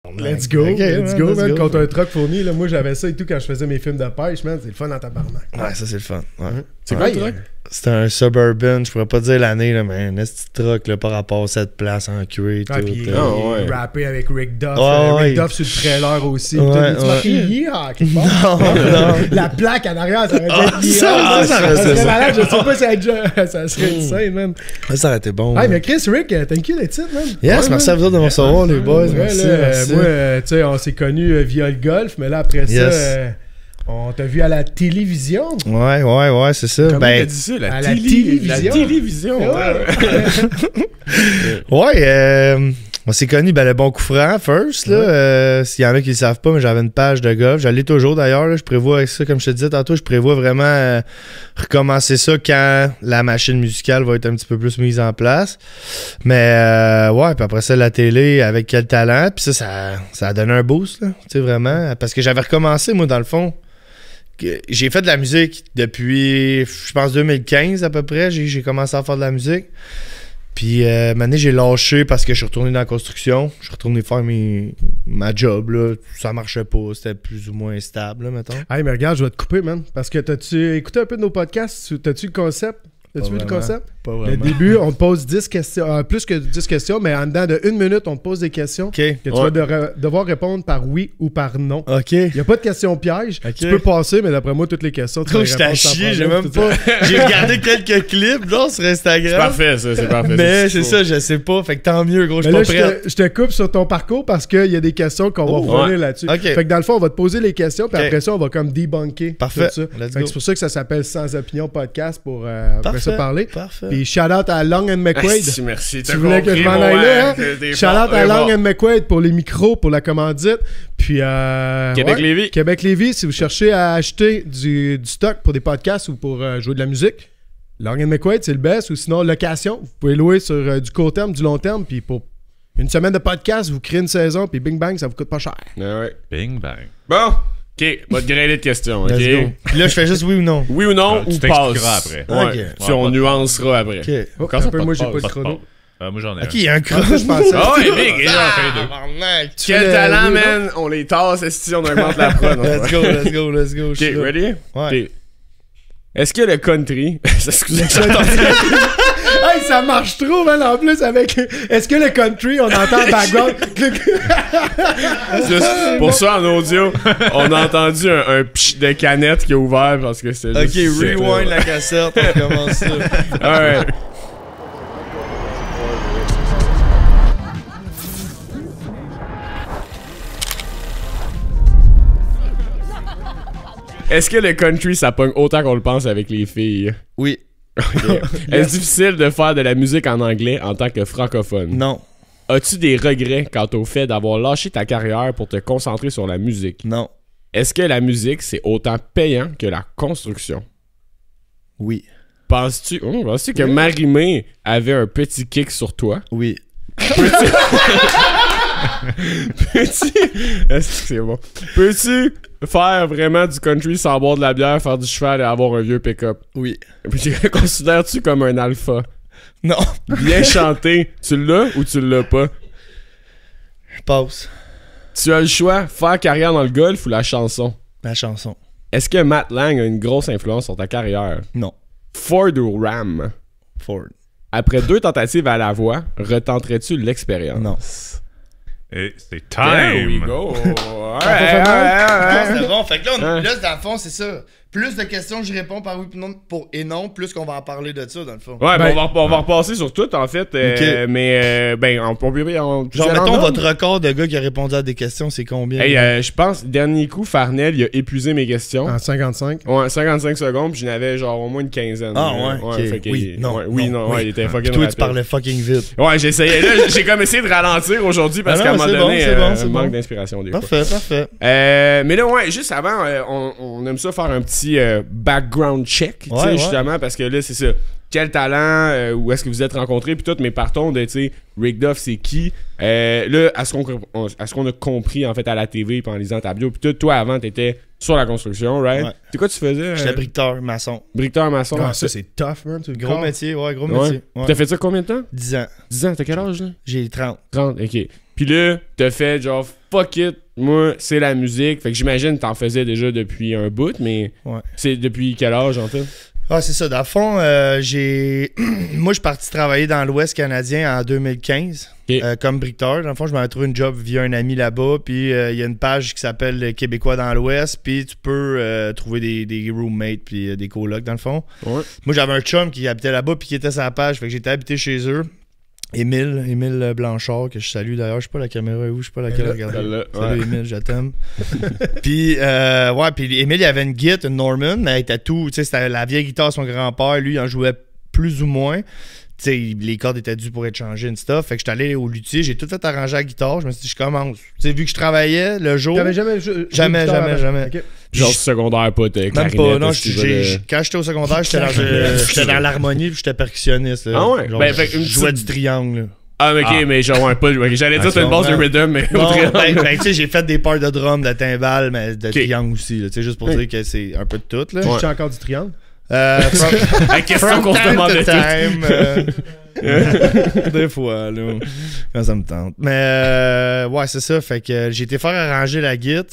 Let's go, let's go, man. Contre un truck fourni, là, moi j'avais ça et tout quand je faisais mes films de pêche, man. C'est le fun dans tabarnak. Ouais, ça c'est le fun. Ouais. C'est quoi le truck? C'était un Suburban, je pourrais pas dire l'année, là, mais un petit truck là, par rapport à cette place en cuir. Ah, tout, puis ouais. rappé avec Rick Duff. Ouais, Rick Duff sur le trailer aussi. Ouais, Tu marqué Yeehaw quelque Non, part? non. La plaque en arrière, ça aurait dû être ça serait malade, je sais pas si ça serait insane, man. Ça aurait été bon. Hey, mais Chris, Rick, thank you d'être ici, man. Yes, ouais, merci à vous autres de me recevoir, les boys. Ouais, Merci, là, merci. moi, tu sais, on s'est connus via le golf, mais là, après ça, on t'a vu à la télévision. Ouais, c'est ça. Comment Ben, t'as dit ça? à la télévision. La télévision. On s'est connus, le bon coup franc, first. Là, s'il y en a qui le savent pas, mais j'avais une page de golf. J'allais toujours d'ailleurs. Là, je prévois avec ça, comme je te disais tantôt, je prévois vraiment recommencer ça quand la machine musicale va être un petit peu plus mise en place. Mais ouais, puis après ça, la télé, avec quel talent. Puis ça a donné un boost, là, tu sais, vraiment. Parce que j'avais recommencé, moi, dans le fond. J'ai fait de la musique depuis, je pense, 2015 à peu près. J'ai commencé à faire de la musique. Puis, maintenant, j'ai lâché parce que je suis retourné dans la construction. Je suis retourné faire ma job, là. Ça marchait pas. C'était plus ou moins stable, là, mettons. Hey, mais regarde, je vais te couper, man. Parce que t'as-tu écouté un peu de nos podcasts? T'as-tu le concept? T'as-tu vu le concept? Pas vraiment. Le début, on te pose 10 questions, plus que 10 questions, mais en dedans de 1 minute, on te pose des questions que tu vas devoir répondre par oui ou par non. OK. Il n'y a pas de questions pièges. Okay. Tu peux passer, mais d'après moi, toutes les questions, tu vas J'étais à chier, j'ai même pas... J'ai regardé quelques clips, genre, sur Instagram. C'est parfait, ça, c'est parfait. Mais c'est ça, je sais pas. Fait que tant mieux, gros, je mais suis là, pas prêt. je te coupe sur ton parcours parce qu'il y a des questions qu'on va revenir là-dessus. OK. Fait que dans le fond, on va te poser les questions, puis après ça, on va comme debunker. Parfait. Tout ça. Let's Fait go. que c'est pour ça que ça s'appelle Sans Opinion Podcast pour après ça parler. Parfait. Puis shout-out à Long and McQuaid. Merci. Tu voulais que je m'en aille là, hein? Shout-out à Long and McQuaid pour les micros, pour la commandite. Puis Québec-Lévis. Québec-Lévis, si vous cherchez à acheter du stock pour des podcasts ou pour jouer de la musique, Long and McQuaid, c'est le best. Ou sinon, location, vous pouvez louer sur du court terme, du long terme. Puis pour une semaine de podcast, vous créez une saison, puis bing bang, ça vous coûte pas cher. Ouais. Bing bang. Bon, OK, votre grêlé de questions, OK? Let's go. Puis là, je fais juste oui ou non. Oui ou non, Tu ou t'expliqueras passe. après. Ouais. OK. Puis on nuancera après. OK. Oh, Quand ça, un peu, pas moi, de j'ai pause, pas de Pas de chrono. pause. Moi, j'en ai OK, il y a un cross. Je pensais. Ah ouais, big! Tabarnak. Quel talent, man! On les tasse, si on augmente la prod. Let's go, let's go, let's go. OK, ready? Ouais. OK. Est-ce que le country... Excusez, Hey, ça marche trop, man, en plus, avec... Est-ce que le country, on entend le background? Juste pour ça, en audio, on a entendu un pch de canette qui a ouvert parce que c'était OK, juste... rewind la cassette, on commence ça. Alright. Est-ce que le country, ça pogne autant qu'on le pense avec les filles? Oui. Okay. Est-ce difficile de faire de la musique en anglais en tant que francophone? Non. As-tu des regrets quant au fait d'avoir lâché ta carrière pour te concentrer sur la musique? Non. Est-ce que la musique, c'est autant payant que la construction? Oui. Penses-tu que Marie-Mé avait un petit kick sur toi? Oui. Est-ce que c'est bon? Peux-tu faire vraiment du country sans boire de la bière, faire du cheval et avoir un vieux pick-up? Oui. Puis te considères-tu comme un alpha? Non. Bien chanté, tu l'as ou tu l'as pas? Je passe. Tu as le choix, faire carrière dans le golf ou la chanson? La chanson. Est-ce que Matt Lang a une grosse influence sur ta carrière? Non. Ford ou Ram? Ford. Après 2 tentatives à la voix, retenterais-tu l'expérience? Non. Et c'est There we time! go! C'est bon. Fait que là, Hein? là, dans le fond, c'est ça. Plus de questions, je réponds par oui et non, plus qu'on va en parler de ça, dans le fond. Ouais, Ben, on va repasser sur tout, en fait. Mais, Genre, mettons, votre record de gars qui a répondu à des questions, c'est combien? Hey, je pense, dernier coup, Farnell, il a épuisé mes questions. En 55. Ouais, 55 secondes, puis j'en avais genre au moins une quinzaine. Ah, ouais, ok. fait que Oui, non, oui, non, ouais, il était fucking Puis toi, rapide. tu parlais fucking vite. Ouais, j'essayais. Là, j'ai comme essayé de ralentir aujourd'hui parce Ah qu'à un non, moment c'est donné, bon, c'est bon. manque d'inspiration des fois. Parfait. Mais là, ouais, juste avant, on aime ça faire un petit background check, tu sais, Ouais. justement, parce que là, c'est ça. Quel talent, où est-ce que vous êtes rencontrés, puis tout, mais partons de, tu sais, Rick Duff, c'est qui? Là, à ce qu'on a compris, en fait, à la TV, puis en lisant ta bio, puis tout, toi, avant, t'étais sur la construction, right? Ouais. C'est quoi tu faisais? J'étais briqueteur, maçon. Briqueteur, maçon. Ah, ça, c'est tough, man. Tu le Gros métier, ouais, gros Ouais. métier. Ouais. T'as fait ça combien de temps? 10 ans. 10 ans, t'as quel âge, là? J'ai 30. 30, ok. Puis là, t'as fait genre fuck it, moi c'est la musique. Fait que j'imagine que t'en faisais déjà depuis un bout, mais Ouais. c'est depuis quel âge en fait? Ah, c'est ça. Dans le fond, j'ai. Moi, je suis parti travailler dans l'Ouest canadien en 2015 Ok. comme bricoleur. Dans le fond, je m'avais trouvé une job via un ami là-bas. Puis il y a une page qui s'appelle Québécois dans l'Ouest. Puis tu peux trouver des roommates puis des colocs, dans le fond. Ouais. Moi, j'avais un chum qui habitait là-bas puis qui était sur la page. Fait que j'étais habité chez eux. Émile Blanchard, que je salue d'ailleurs. Je sais pas la caméra est où, je sais pas laquelle regarder. Celle-là, Salut ouais. Émile, je t'aime. Puis, puis Émile, il avait une Git, une Norman, mais elle était tout. Tu sais, c'était la vieille guitare de son grand-père. Lui, il en jouait plus ou moins. Tu sais, les cordes étaient dues pour être changées et stuff. Fait que j'étais allé au luthier, j'ai tout fait arranger la guitare. Je me suis dit, je commence. Tu sais, vu que je travaillais le jour. T'avais jamais joué Jamais, guitare jamais, avant? jamais. Ok. Genre secondaire pas, t'as Même clarinette. pas, non, si tu veux, quand j'étais au secondaire, j'étais dans l'harmonie puis j'étais percussionniste. Là. Ah ouais? Genre, Ben, fait une je jouais petite- du triangle. Là. Ah, ok, Ah. mais genre, ouais, pas. ok, j'allais dire, c'est une base de rhythm, mais. Non, autrement. ben, tu sais, j'ai fait des parts de drum, de timbales, mais de Ok. triangle aussi. Tu sais, juste pour Ok. dire que c'est un peu de tout. Là. Tu joues encore du triangle? La question qu'on se From demandait time tout. to time, des fois, là, quand ça me tente. Mais ouais, c'est ça. Fait que j'ai été faire arranger la guitare.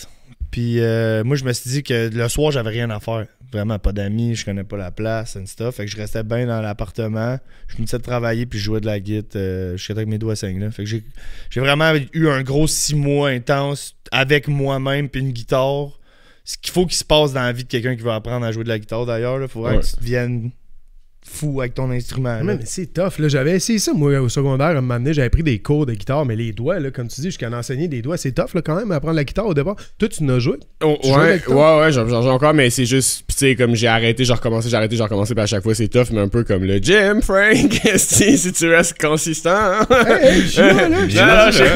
Puis moi, je me suis dit que le soir, j'avais rien à faire. Vraiment pas d'amis, je connais pas la place and stuff. Fait que je restais bien dans l'appartement. Je finissais de travailler puis je jouais de la guitare jusqu'à temps que mes doigts saignent. Là. Fait que j'ai vraiment eu un gros 6 mois intense avec moi-même puis une guitare. Ce qu'il faut qu'il se passe dans la vie de quelqu'un qui veut apprendre à jouer de la guitare d'ailleurs. Il faut vraiment Ouais. que tu deviennes fou avec ton instrument. là. Mais c'est tough, là. J'avais essayé ça, moi, au secondaire, à un moment donné. J'avais pris des cours de guitare, mais les doigts, là, comme tu dis, jusqu'à en enseigner des doigts, c'est tough, là, quand même, apprendre la guitare au départ. Toi, tu n'as joué? Oh, Tu jouais ouais, avec toi? ouais, j'en joue encore, mais c'est juste, pis tu sais, comme j'ai arrêté, j'ai recommencé, puis à chaque fois c'est tough, mais un peu comme le gym, Frank, si tu restes consistant. Hein? Hey, je suis là, là. Non,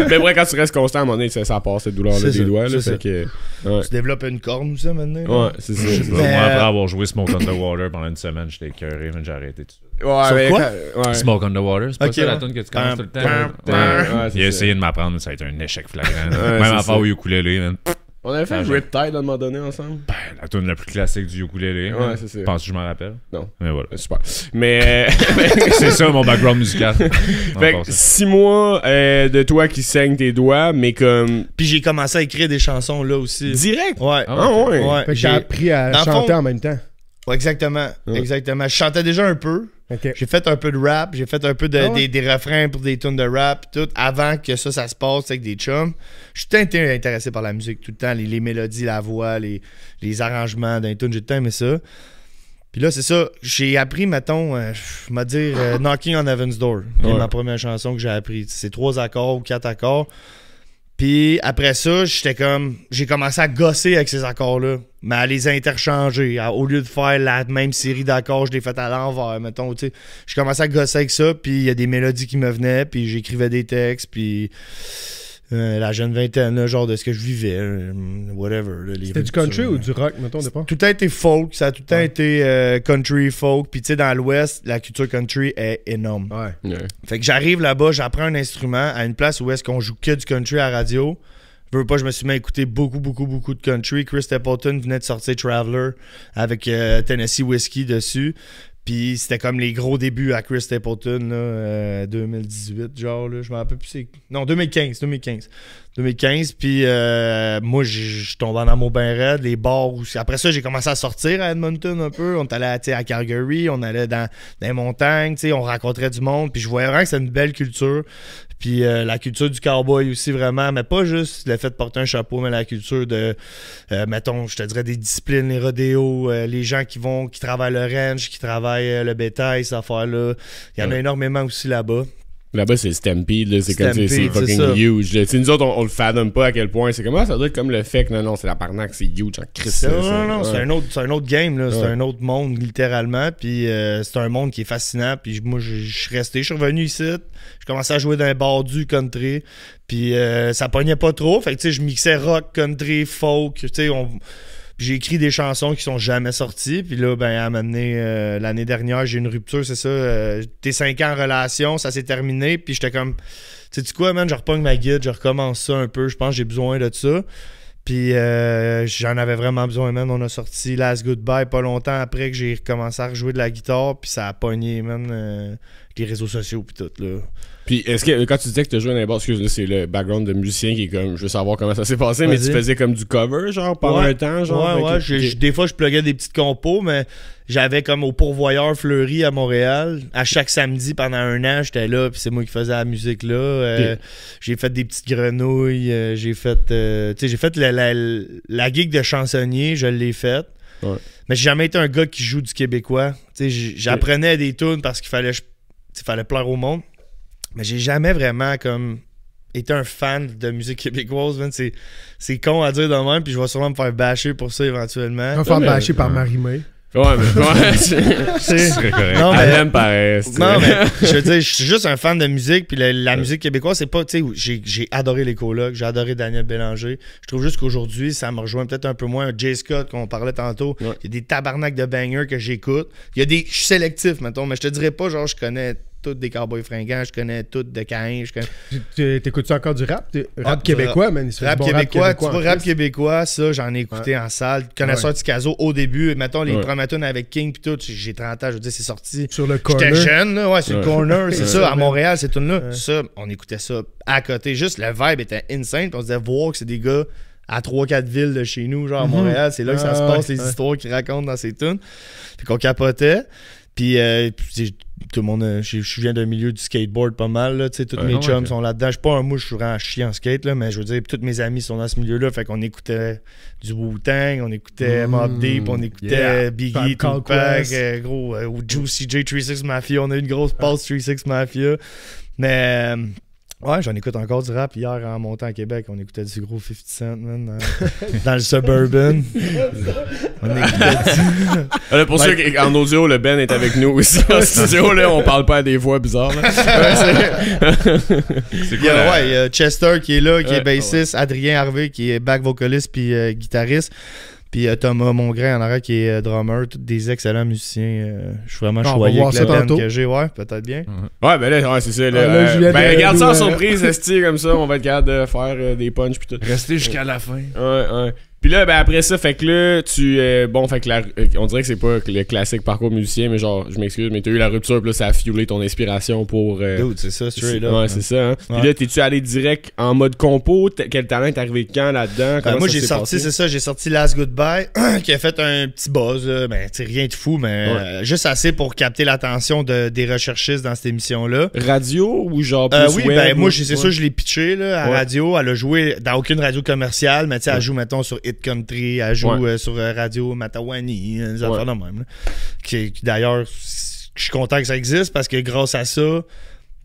non, mais vrai, quand tu restes constant, à un moment donné, ça passe cette douleur-là C'est des ça, doigts, là, c'est fait que, ouais. Tu développes une corne ou ça maintenant? là? Ouais, c'est ça. Moi, Mais, après avoir joué Smoke on the Water pendant une semaine, j'étais écœuré, mais j'ai arrêté tout ça. Ouais, Sur mais quoi? ouais. Smoke on the Water, c'est pas Ok, ça la ouais. tune que tu commences tout le temps? Pam, Ouais. c'est Il a ça. essayé de m'apprendre, mais ça a été un échec flagrant. Ouais, Même c'est à ça. part au ukulélé, man. On avait fait Ah, un j'ai- Riptide à un moment donné ensemble. Ben, la tune la plus classique du ukulélé. Ouais, c'est ça. Penses-tu que je m'en rappelle? Non. Mais voilà. Super. Mais, C'est ça mon background musical. fait que 6 mois de toi qui saigne tes doigts, mais comme Puis j'ai commencé à écrire des chansons là aussi. direct. Ouais. Ah, Ah ouais. Ouais, Fait que j'ai- j'ai appris à dans le chanter fond- en même temps. Ouais, exactement. Ouais. Exactement. Je chantais déjà un peu. OK. J'ai fait un peu de rap. J'ai fait un peu de, Ah ouais? des refrains pour des tunes de rap. Tout avant que ça se passe avec des chums. Je suis tout le temps été intéressé par la musique tout le temps. Les mélodies, la voix, les arrangements d'un tune. J'ai tout le temps aimé ça. Puis là, c'est ça. J'ai appris, mettons, je vais dire Knocking on Heaven's Door. C'est Ouais. ma première chanson que j'ai appris. C'est 3 accords ou 4 accords. Puis après ça, j'étais comme. J'ai commencé à gosser avec ces accords-là, mais à les interchanger. Au lieu de faire la même série d'accords, je les fait à l'envers, mettons. Tu sais. J'ai commencé à gosser avec ça, puis il y a des mélodies qui me venaient, puis j'écrivais des textes, puis. La jeune vingtaine, là, genre de ce que je vivais, whatever. Là, les C'était du country ruptures, ou du rock, mettons, au départ? tout a été folk, ça a tout le temps été country, folk. Puis tu sais, dans l'Ouest, la culture country est énorme. Ouais. Ouais. Fait que j'arrive là-bas, j'apprends un instrument à une place où est-ce qu'on joue que du country à la radio. Je veux pas, je me suis mis à écouter beaucoup de country. Chris Stapleton venait de sortir Traveler avec Tennessee Whiskey dessus. Puis c'était comme les gros débuts à Chris Stapleton, là, 2018, genre, là, je me rappelle plus. Non, 2015. 2015, puis moi, je tombais en amour bien raide, les bars aussi. Après ça, j'ai commencé à sortir à Edmonton un peu. On allait à Calgary, on allait dans les montagnes, tu sais, on rencontrait du monde. Puis je voyais vraiment que c'était une belle culture. Puis la culture du cowboy aussi, vraiment. Mais pas juste le fait de porter un chapeau, mais la culture de, mettons, je te dirais des disciplines, les rodéos, les gens qui travaillent le ranch, qui travaillent le bétail, cette affaire-là. Il y en a énormément aussi là-bas. Là-bas, c'est Stampede, là, c'est comme c'est Stampede, c'est fucking ça. huge. Là. Tu sais, nous autres, on le fathom pas à quel point. C'est comme, ça doit être comme le fait que non, c'est la parnaque, c'est huge en Christ. Non, c'est un autre game, là. C'est Ouais. un autre monde, littéralement. Puis c'est un monde qui est fascinant. Puis moi, je suis resté, je suis revenu ici. Je commençais à jouer dans un bar du country. Puis ça pognait pas trop. Fait que tu sais, je mixais rock, country, folk. Tu sais, j'ai écrit des chansons qui sont jamais sorties. Puis là, ben, à un moment donné, l'année dernière, j'ai eu une rupture, c'est ça. T'es 5 ans en relation, ça s'est terminé. Puis j'étais comme, tu sais quoi, man, je repogne ma guide, je recommence ça un peu. Je pense que j'ai besoin de ça. Puis j'en avais vraiment besoin, man. On a sorti Last Goodbye pas longtemps après que j'ai recommencé à rejouer de la guitare. Puis ça a pogné, man. les réseaux sociaux puis tout, là. Puis, est-ce que quand tu disais que tu jouais dans les bars, excuse-moi, c'est le background de musicien qui est comme, je veux savoir comment ça s'est passé, mais Vas-y. tu faisais comme du cover, genre, pendant un temps, genre? Ouais, des fois, je pluguais des petites compos, mais j'avais comme au Pourvoyeur Fleury à Montréal. À chaque samedi, pendant un an, j'étais là, puis c'est moi qui faisais la musique là. J'ai fait des petites grenouilles, j'ai fait la gig de chansonnier, je l'ai faite. Ouais. Mais j'ai jamais été un gars qui joue du québécois. J'apprenais des tunes parce qu'il fallait plaire au monde. Mais j'ai jamais vraiment comme été un fan de musique québécoise. Man. C'est con à dire de même, puis je vais sûrement me faire bâcher pour ça éventuellement. On va faire bâcher par Marie-May. Ouais, mais ouais, C'est très correct. Non, elle mais, aime pareil. non, mais je veux dire, je suis juste un fan de musique, puis la musique québécoise, c'est pas, tu sais, j'ai adoré les colocs, j'ai adoré Daniel Bélanger. Je trouve juste qu'aujourd'hui, ça me rejoint peut-être un peu moins. Jay Scott, qu'on parlait tantôt, il y a des tabarnaks de bangers que j'écoute. Je suis sélectif, mettons, mais je te dirais pas, genre, je connais tous des Cowboys fringants, je connais tous de Caïn, je connais... T'écoutes-tu encore du rap? Rap québécois, man. Il se fait Rap du bon québécois, tu en vois, rap plus. québécois, ça, j'en ai écouté en salle. Connaisseur Ticazo au début, mettons les premiers tunes avec King pis tout, j'ai 30 ans, je veux dire, c'est sorti. Sur le corner. J'étais jeune, là, ouais, sur le corner, c'est ça, à Ouais. Montréal, ces tunes-là. Ça, on écoutait ça à côté. Juste, le vibe était insane, pis on se disait voir que c'est des gars à 3-4 villes de chez nous, genre à Montréal, c'est là que ça se passe, les histoires qu'ils racontent dans ces tunes. Puis qu'on capotait. Puis tout le monde, je viens d'un milieu du skateboard pas mal, là, tu sais, tous mes chums sont là-dedans. Je suis pas un mouche, je suis vraiment chiant en skate, là, mais je veux dire, tous mes amis sont dans ce milieu-là, fait qu'on écoutait du Wu-Tang, on écoutait Mobb Deep, on écoutait Biggie, Tribe Tupac, Called gros, Juicy J, 36 Mafia, on a eu une grosse passe 36 Mafia, mais... ouais, j'en écoute encore du rap. Hier, en montant à Québec, on écoutait du gros 50 Cent, man, dans le Suburban. On écoutait Là, pour ceux qui en audio, le Ben est avec nous aussi en studio, là, on parle pas à des voix bizarres. Là. C'est il y quoi a, il y a Chester qui est là, qui est Ouais, bassiste, Adrien Harvey qui est back vocaliste puis guitariste. Puis Thomas Mongrain en arrière qui est drummer, tous des excellents musiciens. Je suis vraiment On va choyé voir avec ça le band tantôt. que j'ai. Ouais, peut-être bien. Ouais, ben là, ouais, c'est ça. Là, Ah, là, Juliette ben, regarde ça en Leroux, surprise, esti, comme ça, on va être capable de faire des punchs pis tout. Rester jusqu'à la fin. Ouais. Puis là, ben après ça, fait que là, bon, fait que on dirait que c'est pas le classique parcours musicien, mais genre, je m'excuse, mais t'as eu la rupture, pis là, ça a fuelé ton inspiration pour. Dude, c'est ça, straight up. Ouais, c'est ça. Hein? Ouais. Puis là, t'es-tu allé direct en mode compo? Quel talent est arrivé quand là-dedans? Comment Moi, ça j'ai s'est sorti, passé? c'est ça, j'ai sorti Last Goodbye, qui a fait un petit buzz, là. Ben, tu sais, rien de fou, mais juste assez pour capter l'attention des recherchistes dans cette émission-là. Radio ou genre plus Oui, web, ben moi, ou- c'est ça, je l'ai pitché là, à Ouais. radio. Elle a joué dans aucune radio commerciale, mais tu sais, elle joue, mettons, sur Hit Country, elle joue sur Radio Matawani, des affaires de même. Là. Qui d'ailleurs, je suis content que ça existe parce que grâce à ça,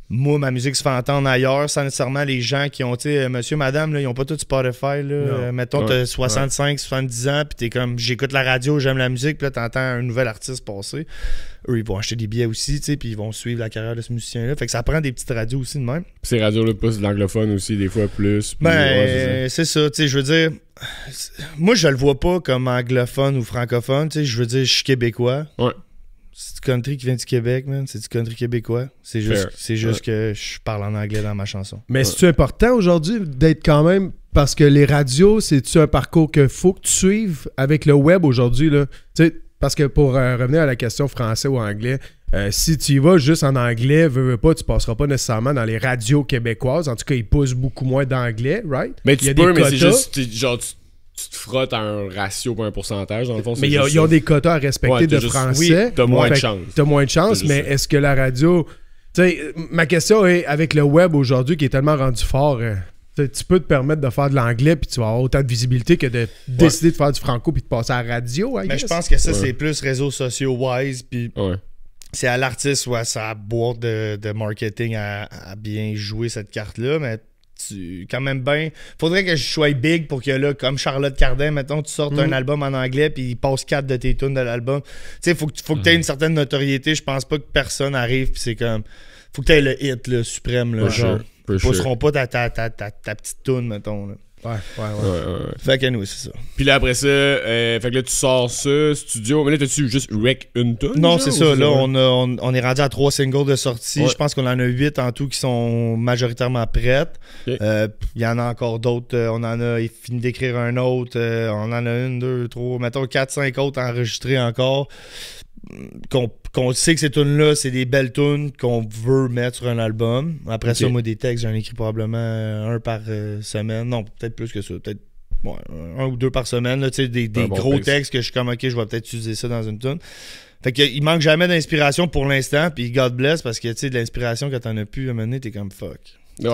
moi, ma musique se fait entendre ailleurs sans nécessairement les gens qui ont, tu sais, monsieur, madame, là, ils ont pas tout Spotify. Là. Mettons, t'as 65, 70 ans, puis t'es comme, j'écoute la radio, j'aime la musique, puis là, t'entends un nouvel artiste passer. Eux, ils vont acheter des billets aussi, tu sais, puis ils vont suivre la carrière de ce musicien-là. Fait que ça prend des petites radios aussi de même. Pis ces radios-là poussent de l'anglophone aussi, des fois plus. Puis, Ben, ouais, c'est ça, tu sais, je veux dire, moi, je le vois pas comme anglophone ou francophone, tu sais, je veux dire, je suis québécois. Ouais. C'est du country qui vient du Québec, man, c'est du country québécois. C'est juste que je parle en anglais dans ma chanson. Mais c'est-tu important aujourd'hui d'être quand même... Parce que les radios, c'est-tu un parcours qu'il faut que tu suives avec le web aujourd'hui, là? Tu sais, parce que pour revenir à la question français ou anglais, si tu y vas juste en anglais, veux pas, tu passeras pas nécessairement dans les radios québécoises. En tout cas, ils poussent beaucoup moins d'anglais, right? Mais Il y tu a peux, des mais c'est quotas. juste, genre, tu te frottes à un ratio pas un pourcentage, dans le fond. Mais c'est juste ils ont ça. des quotas à respecter Ouais, t'as de juste- français. oui, t'as moins de Fait que chance. T'as moins de chance, C'est mais juste ça. est-ce que la radio... Tu sais, ma question est, avec le web aujourd'hui qui est tellement rendu fort, tu peux te permettre de faire de l'anglais puis tu vas avoir autant de visibilité que de décider de faire du franco puis de passer à la radio, I Mais guess. je pense que ça, Ouais. c'est plus réseaux sociaux wise, puis Ouais. c'est à l'artiste ou à sa boîte de marketing à bien jouer cette carte-là, mais quand même bien. Faudrait que je sois big pour que là, comme Charlotte Cardin, mettons, tu sortes un album en anglais puis il passe 4 de tes tunes de l'album. Tu sais, faut que tu aies une certaine notoriété. Je pense pas que personne arrive puis c'est comme. Faut que tu aies le hit là, suprême. Là, For genre. sure, for Ils sure. pousseront pas ta petite tune, mettons. Là. Ouais. Fait que nous, c'est ça. Puis là, après ça, fait que là, tu sors ça, studio. Mais là, t'as-tu juste rec une tonne? Non, genre, c'est ou ça. Là, ouais? on est rendu à 3 singles de sortie. Ouais. Je pense qu'on en a 8 en tout qui sont majoritairement prêtes. Ok. Il y en a encore d'autres. On en a fini d'écrire un autre. On en a 1, 2, 3, mettons 4, 5 autres enregistrés encore. qu'on sait que ces tunes-là, c'est des belles tunes qu'on veut mettre sur un album. Après ça, moi, des textes, j'en écris probablement un par semaine. Non, peut-être plus que ça. Peut-être un ou deux par semaine. Là, des gros textes que je suis comme, OK, je vais peut-être utiliser ça dans une tune. Fait qu'il manque jamais d'inspiration pour l'instant. Puis God bless, parce que de l'inspiration, quand t'en as plus, à un moment donné, t'es comme fuck. Ouais,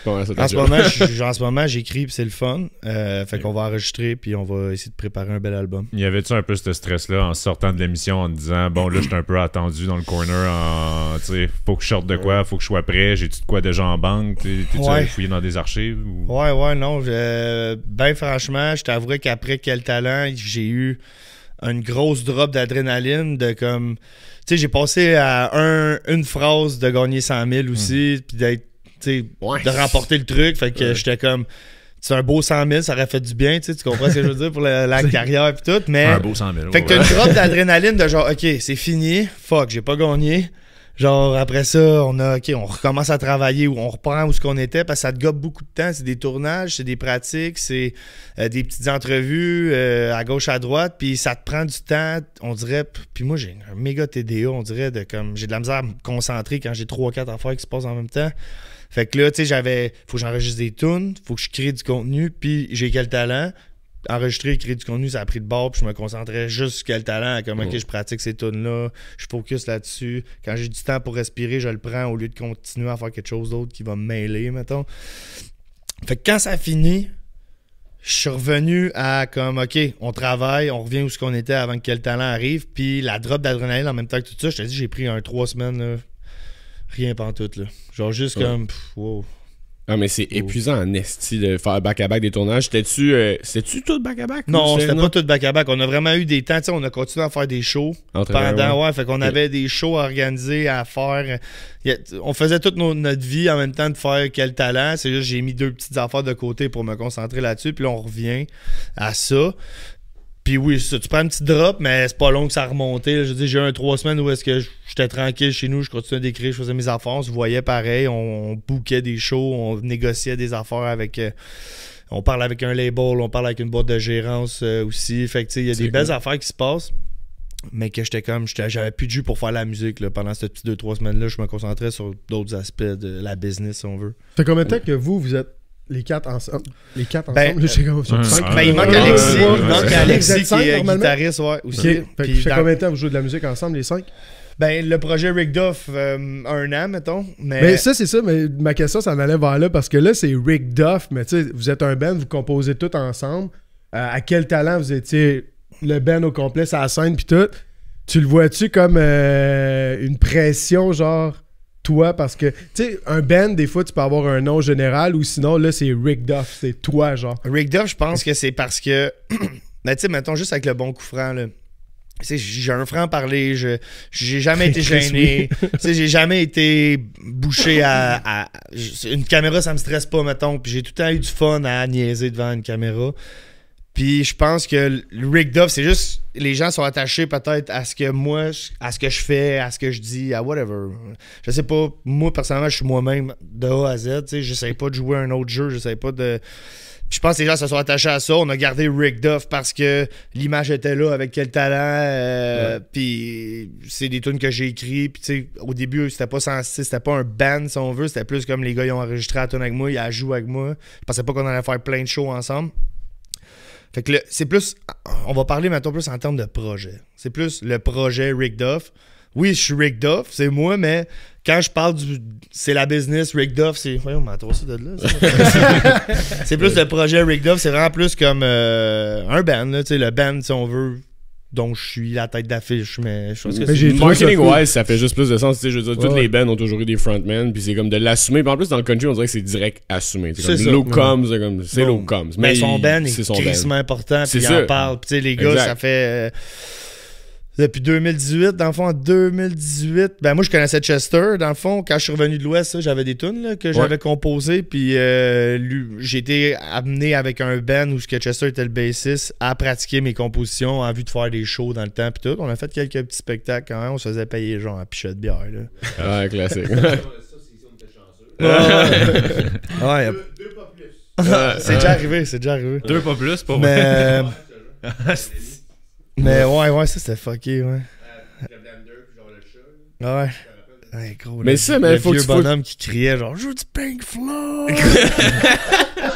en ce moment, j'écris puis c'est le fun. Fait qu'on va enregistrer puis on va essayer de préparer un bel album. Y avait-tu un peu ce stress-là en sortant de l'émission en te disant bon là je suis un peu attendu dans le corner, faut que je sorte de quoi, faut que je sois prêt, j'ai-tu de quoi déjà en banque, t'es-tu allé fouiller dans des archives ou... Ouais, non. Ben franchement, je t'avouerais qu'après Quel Talent, j'ai eu une grosse drop d'adrénaline de comme... Tu sais, j'ai passé à une phrase de gagner 100 000 aussi, puis d'être de remporter le truc. Fait que j'étais comme, c'est un beau 100 000, ça aurait fait du bien, tu comprends ce que je veux dire pour la carrière et tout. Mais, un beau 100 000. Fait que t'as une drop d'adrénaline de genre, OK, c'est fini, fuck, j'ai pas gagné. Genre, après ça, on recommence à travailler ou on reprend où ce qu'on était parce que ça te gobe beaucoup de temps. C'est des tournages, c'est des pratiques, c'est des petites entrevues à gauche, à droite. Puis ça te prend du temps, on dirait. Puis moi, j'ai un méga TDA, on dirait, j'ai de la misère à me concentrer quand j'ai 3-4 affaires qui se passent en même temps. Fait que là, tu sais, faut que j'enregistre des tunes, faut que je crée du contenu, puis j'ai Quel Talent. Enregistrer, créer du contenu, ça a pris de bord, puis je me concentrais juste sur Quel Talent, comme ok, je pratique ces tunes-là, je focus là-dessus. Quand j'ai du temps pour respirer, je le prends au lieu de continuer à faire quelque chose d'autre qui va me mêler, mettons. Fait que quand ça a fini, je suis revenu à comme ok, on travaille, on revient où ce qu'on était avant que Quel Talent arrive, puis la drop d'adrénaline en même temps que tout ça, je te dis, j'ai pris 3 semaines, là, rien pantoute, là. Genre juste comme, wow. Ah, mais c'est épuisant en esti de faire back-à-back des tournages. C'était-tu tout back-à-back? Non, c'était pas tout back-à-back. On a vraiment eu des temps. On a continué à faire des shows pendant. Fait qu'on avait des shows à organiser, à faire. On faisait toute notre vie en même temps de faire Quel Talent. C'est juste j'ai mis 2 petites affaires de côté pour me concentrer là-dessus. Puis là, on revient à ça. Puis oui, ça, tu prends une petite drop, mais c'est pas long que ça a remonté. Je veux dire, j'ai eu 3 semaines où est-ce que j'étais tranquille chez nous, je continuais d'écrire, je faisais mes affaires, on se voyait pareil, on bookait des shows, on négociait des affaires avec... on parle avec un label, on parle avec une boîte de gérance aussi. Fait que tu sais, il y a des belles affaires qui se passent, mais que j'avais plus de jus pour faire la musique. Là. Pendant ces petites 2-3 semaines-là, je me concentrais sur d'autres aspects de la business, si on veut. Ça fait combien de temps que vous êtes les 4 ensemble? Les 4 ensemble, je sais comment il manque Alexis. Il manque Alexis qui est guitariste, ouais, aussi. Okay. Fait que combien de temps vous jouez de la musique ensemble, les 5? Ben, le projet Rick Duff, 1 an, mettons. Mais ça, c'est ça, mais ma question, ça en allait vers là, parce que là, c'est Rick Duff, mais tu sais, vous êtes un band, vous composez tout ensemble. À Quel Talent vous étiez le band au complet, sur la scène, puis tout. Tu le vois-tu comme une pression, genre... toi, parce que, tu sais, un band, des fois, tu peux avoir un nom général ou sinon, là, c'est Rick Duff, c'est toi, genre. Rick Duff, je pense que c'est parce que, ben, tu sais, mettons juste avec le bon coup franc, là. Tu sais, j'ai un franc-parler, j'ai jamais été gêné, tu sais, j'ai jamais été bouché à... Une caméra, ça me stresse pas, mettons, puis j'ai tout le temps eu du fun à niaiser devant une caméra. Puis je pense que le Rick Duff, c'est juste... Les gens sont attachés peut-être à ce que moi, à ce que je fais, à ce que je dis, à whatever. Je sais pas, moi, personnellement, je suis moi-même de A à Z, tu sais, j'essaie pas de jouer un autre jeu, j'essaie pas de... Puis je pense que les gens se sont attachés à ça. On a gardé Rick Duff parce que l'image était là avec Quel Talent. Puis c'est des tunes que j'ai écrits. Puis tu sais, au début, c'était pas un band, si on veut. C'était plus comme les gars, ils ont enregistré la tune avec moi, ils la jouent avec moi. Je pensais pas qu'on allait faire plein de shows ensemble. Fait que c'est plus... On va parler maintenant plus en termes de projet. C'est plus le projet Rick Duff. Oui, je suis Rick Duff, c'est moi, mais quand je parle c'est la business, Rick Duff, c'est... Voyons, on m'a ça de là. C'est plus le projet Rick Duff, c'est vraiment plus comme un band, là, tu sais, le band, si on veut, dont je suis la tête d'affiche, mais je pense que c'est... Marketing-wise, ça fait juste plus de sens, tu sais, je veux dire, toutes les bands ont toujours eu des frontmen, puis c'est comme de l'assumer, puis en plus, dans le country, on dirait que c'est direct assumé. C'est comme low comes, c'est low comes. Mais son band est crissement important, puis il en parle, puis tu sais, les gars, ça fait... Depuis 2018, dans le fond, en 2018, ben moi je connaissais Chester, dans le fond, quand je suis revenu de l'Ouest, j'avais des tunes là, que j'avais composées, puis j'ai été amené avec un band où Chester était le bassiste à pratiquer mes compositions en vue de faire des shows dans le temps, puis tout. On a fait quelques petits spectacles quand même, on se faisait payer genre à pichet de bière. Là. Ouais, classique. Ouais, deux pas plus. C'est déjà arrivé. 2 pas plus, pas mais... Mais ouais, ça c'était fucké, ouais. Ouais. Ouais, gros, Mais le, ça, mais le faut que vieux tu bonhomme qui criait genre « Je veux du Pink Floyd! »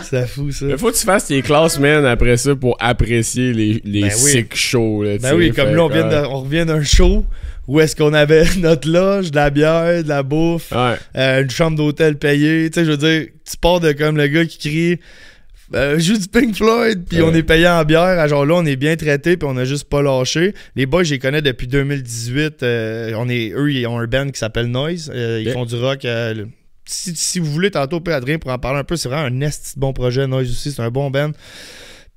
C'est fou, ça. Il faut que tu fasses tes classes, man, après ça, pour apprécier les Ben oui. sick shows. Là, Ben oui, comme là, on revient d'un show où est-ce qu'on avait notre loge, de la bière, de la bouffe, Ouais. une chambre d'hôtel payée. Tu sais, je veux dire, tu pars de comme le gars qui crie joue du Pink Floyd, puis on est payé en bière. À genre là, on est bien traité, puis on a juste pas lâché. Les boys, je les connais depuis 2018. Eux, ils ont un band qui s'appelle Noise. Ils font du rock. Si vous voulez, tantôt, Adrien, pour en parler un peu, c'est vraiment un esti de bon projet. Noise aussi, c'est un bon band.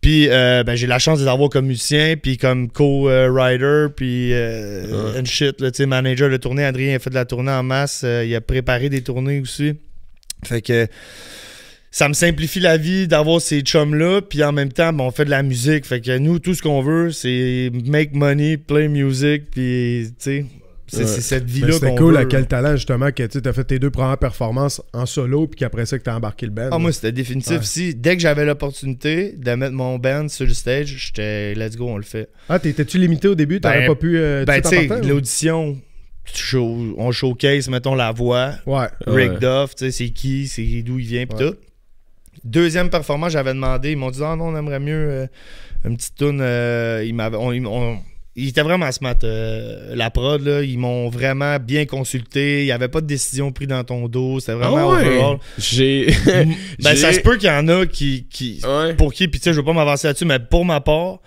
Puis j'ai la chance de les avoir comme musicien, puis comme co-writer, puis and shit, là, tu sais, manager de tournée. Adrien a fait de la tournée en masse. Il a préparé des tournées aussi. Fait que ça me simplifie la vie d'avoir ces chums-là, puis en même temps, on fait de la musique. Fait que nous, tout ce qu'on veut, c'est make money, play music, puis tu sais, c'est cette vie-là qu'on veut. C'était cool, à quel talent, justement, que tu as fait tes 2 premières performances en solo, puis qu'après ça, que tu as embarqué le band. Ah, moi, c'était définitif. Ouais. Dès que j'avais l'opportunité de mettre mon band sur le stage, j'étais let's go, on le fait. Ah, t'étais-tu limité au début? T'aurais pas pu. Tu sais, l'audition, on showcase, mettons, la voix. Ouais. Rick Duff, tu sais, c'est qui, c'est d'où il vient, pis tout. Deuxième performance, j'avais demandé, ils m'ont dit non, on aimerait mieux une petite toune. Ils étaient vraiment smart, la prod, là. Ils m'ont vraiment bien consulté. Il n'y avait pas de décision prise dans ton dos. C'était vraiment overall. Ça se peut qu'il y en a qui pour qui, puis tu sais, je veux pas m'avancer là-dessus, mais pour ma part,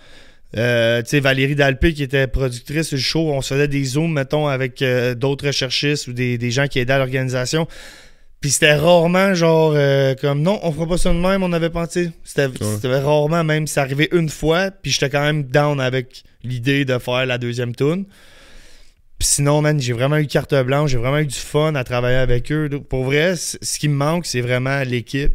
tu sais, Valérie Dalpé, qui était productrice du show, on se faisait des zooms, mettons, avec d'autres recherchistes ou des gens qui aidaient à l'organisation. Puis c'était rarement genre comme non, on fera pas ça de même, on avait pensé. C'était rarement, même c'est arrivé une fois, puis j'étais quand même down avec l'idée de faire la deuxième tune. Puis sinon, man, j'ai vraiment eu carte blanche, j'ai vraiment eu du fun à travailler avec eux. Pour vrai, ce qui me manque, c'est vraiment l'équipe.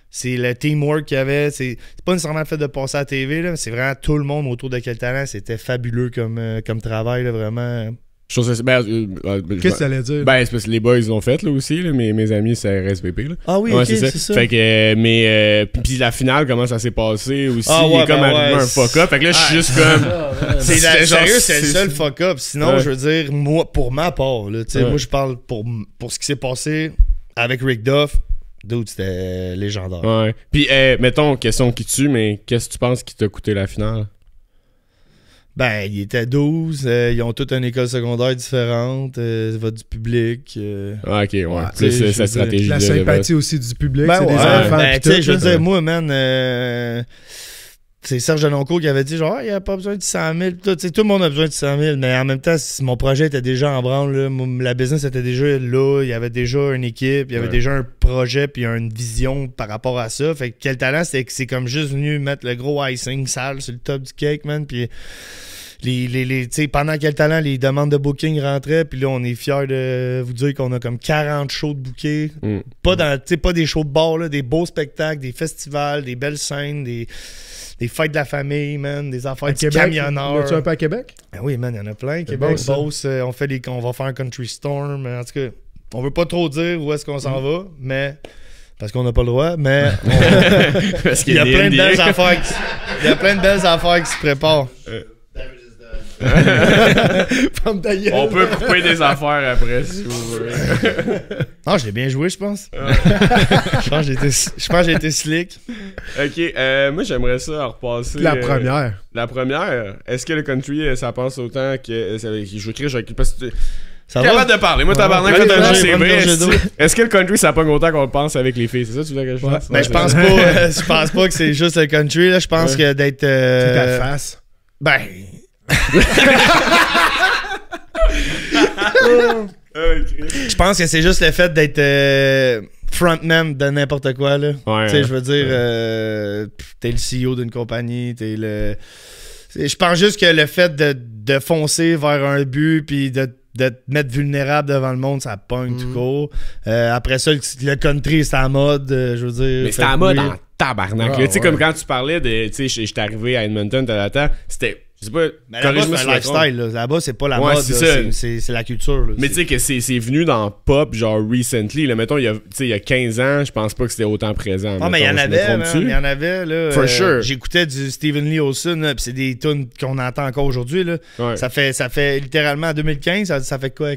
C'est le teamwork qu'il y avait. C'est pas nécessairement le fait de passer à la TV, là, mais c'est vraiment tout le monde autour de Quel Talent. C'était fabuleux comme travail, là, vraiment. Qu'est-ce que ça allait dire? Ben, c'est parce que les boys l'ont fait, là, aussi, là, mes amis, c'est RSVP, là. Ah oui, ouais, ok, c'est ça. Fait que, puis la finale, comment ça s'est passé aussi, il est comme arrivé un fuck-up. Fait que là, je suis juste comme... Sérieux, c'est le seul fuck-up. Sinon, je veux dire, moi, pour ma part, là, moi, je parle pour ce qui s'est passé avec Rick Duff. Dude, c'était légendaire. Ouais. Puis, mettons, question qui tue, mais qu'est-ce que tu penses qui t'a coûté la finale? Ben, ils étaient 12, ils ont toutes une école secondaire différente, vote du public. Ah, ok, ouais. C'est sa stratégie. La sympathie aussi du public, ben, c'est des enfants. Ben, tu sais, je veux dire, moi, man, c'est Serge Deloncourt qui avait dit genre, il n'y a pas besoin de 100 000. Tout le monde a besoin de 100 000, mais en même temps, mon projet était déjà en branle. Là, la business était déjà là, il y avait déjà une équipe, il y avait déjà un projet, puis une vision par rapport à ça. Fait que Quel Talent, c'est comme juste venu mettre le gros icing sale sur le top du cake, man. Puis pendant Quel Talent, les demandes de booking rentraient, puis là, on est fiers de vous dire qu'on a comme 40 shows de bookés. Pas des shows de bar, là, des beaux spectacles, des festivals, des belles scènes, des fêtes de la famille, man, des affaires de camionneurs. Tu un peu à Québec? Ben oui, man, il y en a plein. Québec, Beauce, on va faire un Country Storm. En tout cas, on veut pas trop dire où est-ce qu'on s'en va, mais... Parce qu'on n'a pas le droit, mais... Il y a plein de belles affaires il y a plein de belles affaires qui se préparent. On peut couper des affaires après, si vous voulez. Non, je l'ai bien joué, je pense. Je pense que j'ai été slick. Ok, moi j'aimerais ça repasser. La première. La première, est-ce que le country, ça passe autant que. Je veux écrire, parce que. Ça va de parler. Moi, tabarnak, c'est vrai. d'eau. Est-ce que le country, ça pogne autant qu'on le pense avec les filles? C'est ça que tu voulais que je fasse? Mais je pense pas que c'est juste le country. Là. Je pense que d'être. C'est ta face. Ben. Je pense que c'est juste le fait d'être frontman de n'importe quoi. Là. Ouais, je veux dire, t'es le CEO d'une compagnie, t'es le. Je pense juste que le fait de foncer vers un but puis de te mettre vulnérable devant le monde, ça pogne tout court. Après ça, le country, c'est à la mode, je veux dire. Mais c'était à la mode en tabarnak. Tu sais, comme quand tu parlais de. Tu sais, j'étais arrivé à Edmonton, c'était Je sais pas, Mais là-bas, c'est un lifestyle. Là. Là-bas, c'est pas la mode. C'est la culture. Là. Mais tu sais que c'est venu dans pop, genre, recently. Là, mettons, il y a 15 ans, je pense pas que c'était autant présent. Ah, mais il y en avait, il y en avait. Là, For sure. J'écoutais du Stephen Lee Olsen, puis c'est des tunes qu'on entend encore aujourd'hui. Là. Ouais. Ça fait littéralement en 2015, ça fait quoi?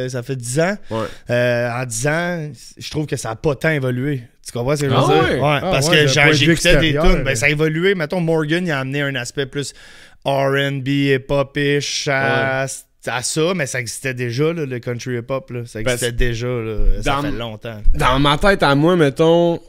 Ça fait 10 ans. Ouais. En 10 ans, je trouve que ça n'a pas tant évolué. Tu comprends ce que je veux dire? Ouais. Parce que j'écoutais des tunes, ben, ça a évolué. Mettons, Morgan, il a amené un aspect plus R&B, hip-hop-ish à ça, mais ça existait déjà, là, le country hip-hop. Là. Ça existait déjà, là, ça fait longtemps. Dans ma tête à moi, mettons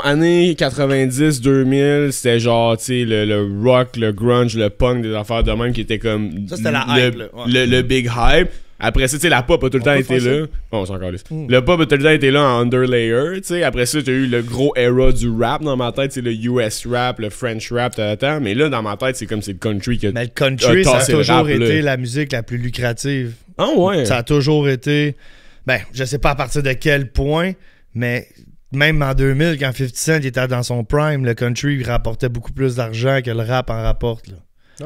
années 90-2000, c'était genre, tu sais, le rock, le grunge, le punk, des affaires de même qui étaient comme... Ça, c'était la hype, là. Le big hype. Après ça, tu sais, la pop a tout le temps été là. Bon, c'est encore là. Le pop a tout le temps été là en underlayer, tu sais. Après ça, t'as eu le gros era du rap dans ma tête, c'est le US rap, le French rap, mais là, dans ma tête, c'est comme c'est le country qui a... Mais le country, ça a toujours été la musique la plus lucrative. Ah ouais? Ça a toujours été... Ben, je sais pas à partir de quel point, mais même en 2000, quand 50 Cent était dans son prime, le country rapportait beaucoup plus d'argent que le rap en rapporte, là.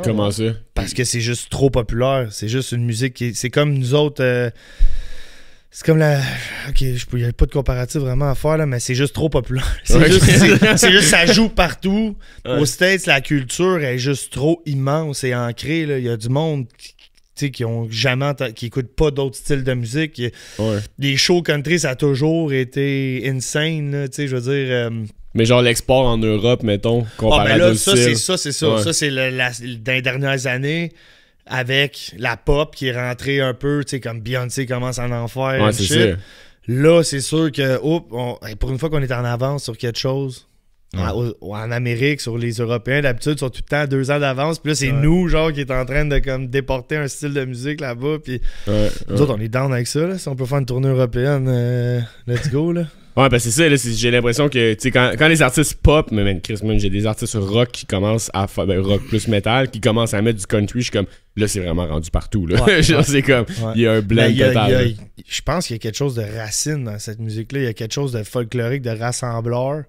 Comment ça? Parce que c'est juste trop populaire. C'est juste une musique qui... C'est comme nous autres... c'est comme la... Ok, il n'y a pas de comparatif vraiment à faire, là, mais c'est juste trop populaire. C'est juste ça joue partout. Ouais. Aux States, la culture est juste trop immense et ancrée. Il y a du monde qui ont jamais qui écoutent pas d'autres styles de musique. Les shows country, ça a toujours été insane. Là, je veux dire... Mais genre l'export en Europe, mettons, comparé à d'autres styles. Ça, c'est ça. Ouais. Ça, c'est dans les dernières années, avec la pop qui est rentrée un peu, tu sais, comme Beyoncé commence à en faire. Ouais, c'est ça. Là, c'est sûr que, pour une fois qu'on est en avance sur quelque chose, en Amérique, sur les Européens, d'habitude, ils sont tout le temps à 2 ans d'avance. Puis là, c'est nous, genre, qui est en train de comme déporter un style de musique là-bas. Puis nous autres, on est down avec ça, là. Si on peut faire une tournée européenne, let's go, là. Ouais, ben c'est ça, là, j'ai l'impression que, tu sais, quand les artistes pop, mais Chris, j'ai des artistes rock qui commencent à faire, rock plus metal, qui commencent à mettre du country, je suis comme, là, c'est vraiment rendu partout, là. Genre, c'est comme, il y a un blend total. Je pense qu'il y a quelque chose de racine dans cette musique-là, il y a quelque chose de folklorique, de rassembleur,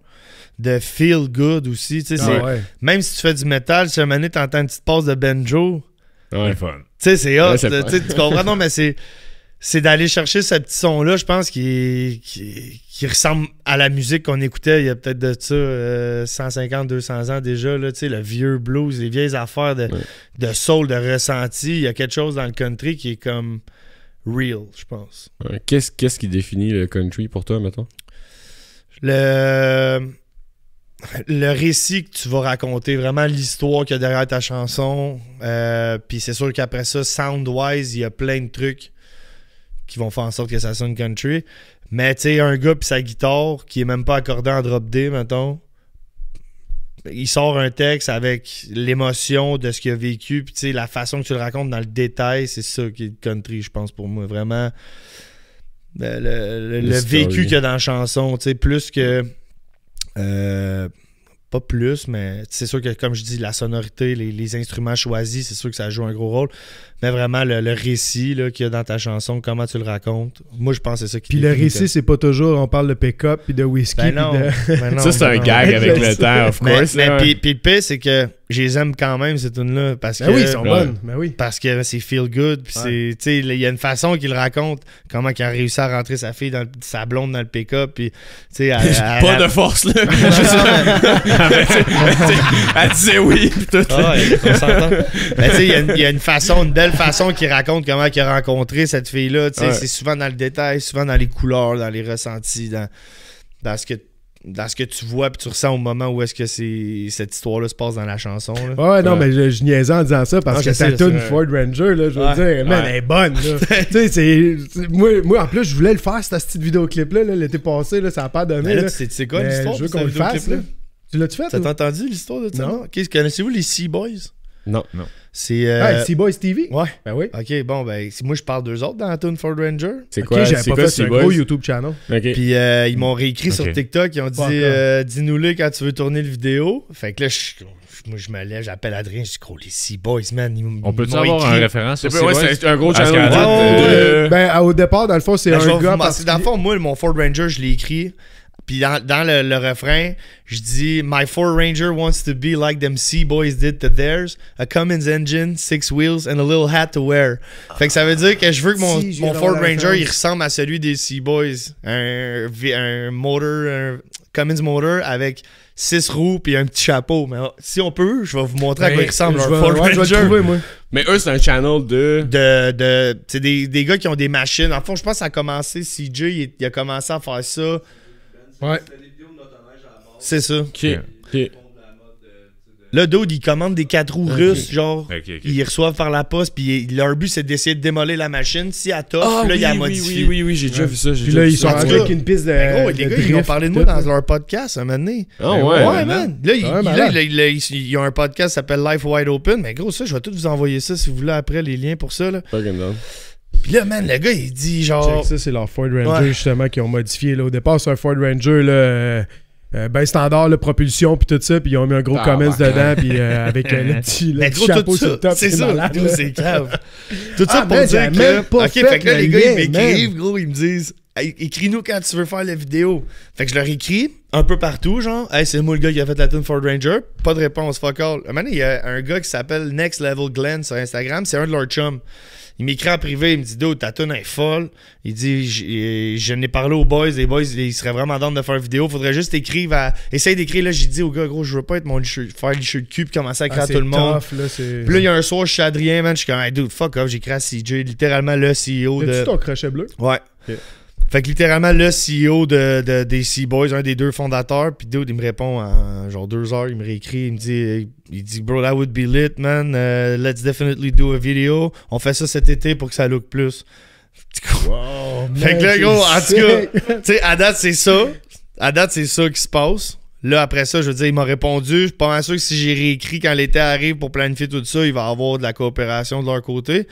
de feel good aussi, tu sais, même si tu fais du metal, si à un moment donné, t'entends une petite passe de banjo, c'est fun. Tu sais, c'est hot, tu comprends? Non, mais c'est d'aller chercher ce petit son-là, je pense, qui ressemble à la musique qu'on écoutait il y a peut-être de ça 150, 200 ans déjà, là, le vieux blues, les vieilles affaires de soul, de ressenti. Il y a quelque chose dans le country qui est comme real, je pense. Ouais. Qu'est-ce qui définit le country pour toi, mettons? Le récit que tu vas raconter, vraiment l'histoire qu'il y a derrière ta chanson. Puis c'est sûr qu'après ça, sound-wise, il y a plein de trucs qui vont faire en sorte que ça sonne country. Mais tu sais, un gars pis sa guitare qui est même pas accordé en drop D, mettons, il sort un texte avec l'émotion de ce qu'il a vécu, puis tu sais, la façon que tu le racontes dans le détail, c'est ça qui est le country, je pense, pour moi. Vraiment, le vécu qu'il y a dans la chanson, tu sais, plus que... pas plus, mais c'est sûr que, comme je dis, la sonorité, les instruments choisis, c'est sûr que ça joue un gros rôle. Mais vraiment, le récit qu'il y a dans ta chanson, comment tu le racontes, moi, je pense que c'est ça qui... Puis le récit, c'est pas toujours, on parle de pick-up puis de whisky. Ben non, ça, c'est un gag avec le temps, of course. Mais puis le pire, c'est que je les aime quand même, ces tunes-là, parce que... oui, ils sont bonnes, mais oui. Parce que c'est feel good, puis c'est... Tu sais, il y a une façon qu'il raconte, comment il a réussi à rentrer sa fille, sa blonde dans le pick-up, puis... Tu sais, pas de force, là. Elle disait oui, pis tout. On s'entend. Mais tu sais, il y a une belle façon qu'il raconte comment il a rencontré cette fille-là. Tu sais, c'est souvent dans le détail, souvent dans les couleurs, dans les ressentis, dans ce que tu vois puis tu ressens au moment où est-ce que cette histoire-là se passe dans la chanson. Là. Non, mais je niaisais en disant ça parce que ta tune Ford Ranger, là, je veux dire, man, elle est bonne. Tu sais, moi, en plus, je voulais le faire, cette petite vidéoclip-là, l'été passé, là, ça n'a pas donné. Là, c'est quoi l'histoire? Je veux qu'on le fasse. Tu l'as-tu fait? T'as entendu l'histoire de ça? Non. Connaissez-vous les Sea Boys? Non. C'est Sea Boys TV? Ouais. Ben oui. Ok, bon, ben, moi je parle d'eux autres dans la tune Ford Ranger. C'est quoi? J'avais pas fait sur un gros YouTube channel. Okay. Puis ils m'ont réécrit sur TikTok, ils ont dit dis-nous-le quand tu veux tourner le vidéo. Fait que là, moi je me lève, j'appelle Adrien, je dis gros, les Sea Boys, man. On peut-tu avoir un référence sur Sea Boys? C'est un gros channel. Ben, au départ, dans le fond, c'est un gars. Dans le fond, moi, mon Ford Ranger, je l'ai écrit Puis dans le refrain, je dis « My Ford Ranger wants to be like them Sea Boys did to theirs. A Cummins engine, 6 wheels, and a little hat to wear. » Fait que ça veut dire que je veux que mon Ford Ranger, il ressemble à celui des Sea Boys. Un motor, un Cummins motor avec 6 roues puis un petit chapeau. Mais si on peut, je vais vous montrer à quoi il ressemble un Ford Ranger. Je vais le trouver, moi. Mais eux, c'est un channel de... C'est des gars qui ont des machines. En fond, je pense que ça a commencé, CJ, il a commencé à faire ça. Ouais. C'est ça. OK. Là, dude, ils commandent des 4 roues russes, genre, Ok. ils reçoivent par la poste, puis leur but, c'est d'essayer de démolir la machine. Si elle toffe, Ah, là, oui, ils la oui, modifient. oui, j'ai déjà vu ça. Puis là, ils sont En tout avec cas, une piste de. Mais gros, les gars, ils ont drift, parlé de tout. moi dans leur podcast un moment donné. Ah ouais? Ouais, man. Là, malade. ils ont un podcast qui s'appelle Life Wide Open. Mais gros, ça, je vais tout vous envoyer ça si vous voulez après les liens pour ça. Là. Fucking down. Puis là, man, le gars, il dit genre. Check ça, c'est leur Ford Ranger, Ouais. justement, qu'ils ont modifié. Là. Au départ, c'est un Ford Ranger, là. Ben standard, la propulsion puis tout ça, puis ils ont mis un gros Cummins dedans, puis avec le petit Mais gros, chapeau tout sur ça, le top. c'est ça, malade, d'où là. c'est grave. Tout ça Ah, pour man, dire j'avais que. même pas Ok, fait fait que là, le les gars, lien, ils m'écrivent, man. gros, ils me disent, hey, écris-nous quand tu veux faire la vidéo. Fait que je leur écris un peu partout, genre, hey, c'est moi le gars qui a fait la tune Ford Ranger. Pas de réponse, fuck all. Un moment donné, il y a un gars qui s'appelle Next Level Glenn sur Instagram, c'est un de leurs chums. Il m'écrit en privé, il me dit, dude, ta tune est folle. Il dit, je n'ai parlé aux boys, les boys, ils seraient vraiment down de faire une vidéo. Faudrait juste essaye d'écrire. Là, j'ai dit au gars, gros, je veux pas être faire licheux de cul puis commencer à écrire à tout le monde. Tough, là, c'est... Puis là, il y a un soir, je suis Adrien, man, je suis comme, hey, dude, fuck off, j'ai écrit à CJ, littéralement le CEO de. T'as-tu ton crochet bleu? Ouais. Ok. Fait que littéralement, le CEO des Sea Boys, un des 2 fondateurs, puis dude, il me répond en genre 2 heures, il me réécrit, il dit, bro, that would be lit, man, let's definitely do a video. On fait ça cet été pour que ça look plus. Wow, Fait que là, gros, en tout cas, tu sais, à date, c'est ça. À date, c'est ça qui se passe. Là, après ça, je veux dire, il m'a répondu. Je suis pas mal sûr que si j'ai réécrit quand l'été arrive pour planifier tout ça, il va y avoir de la coopération de leur côté.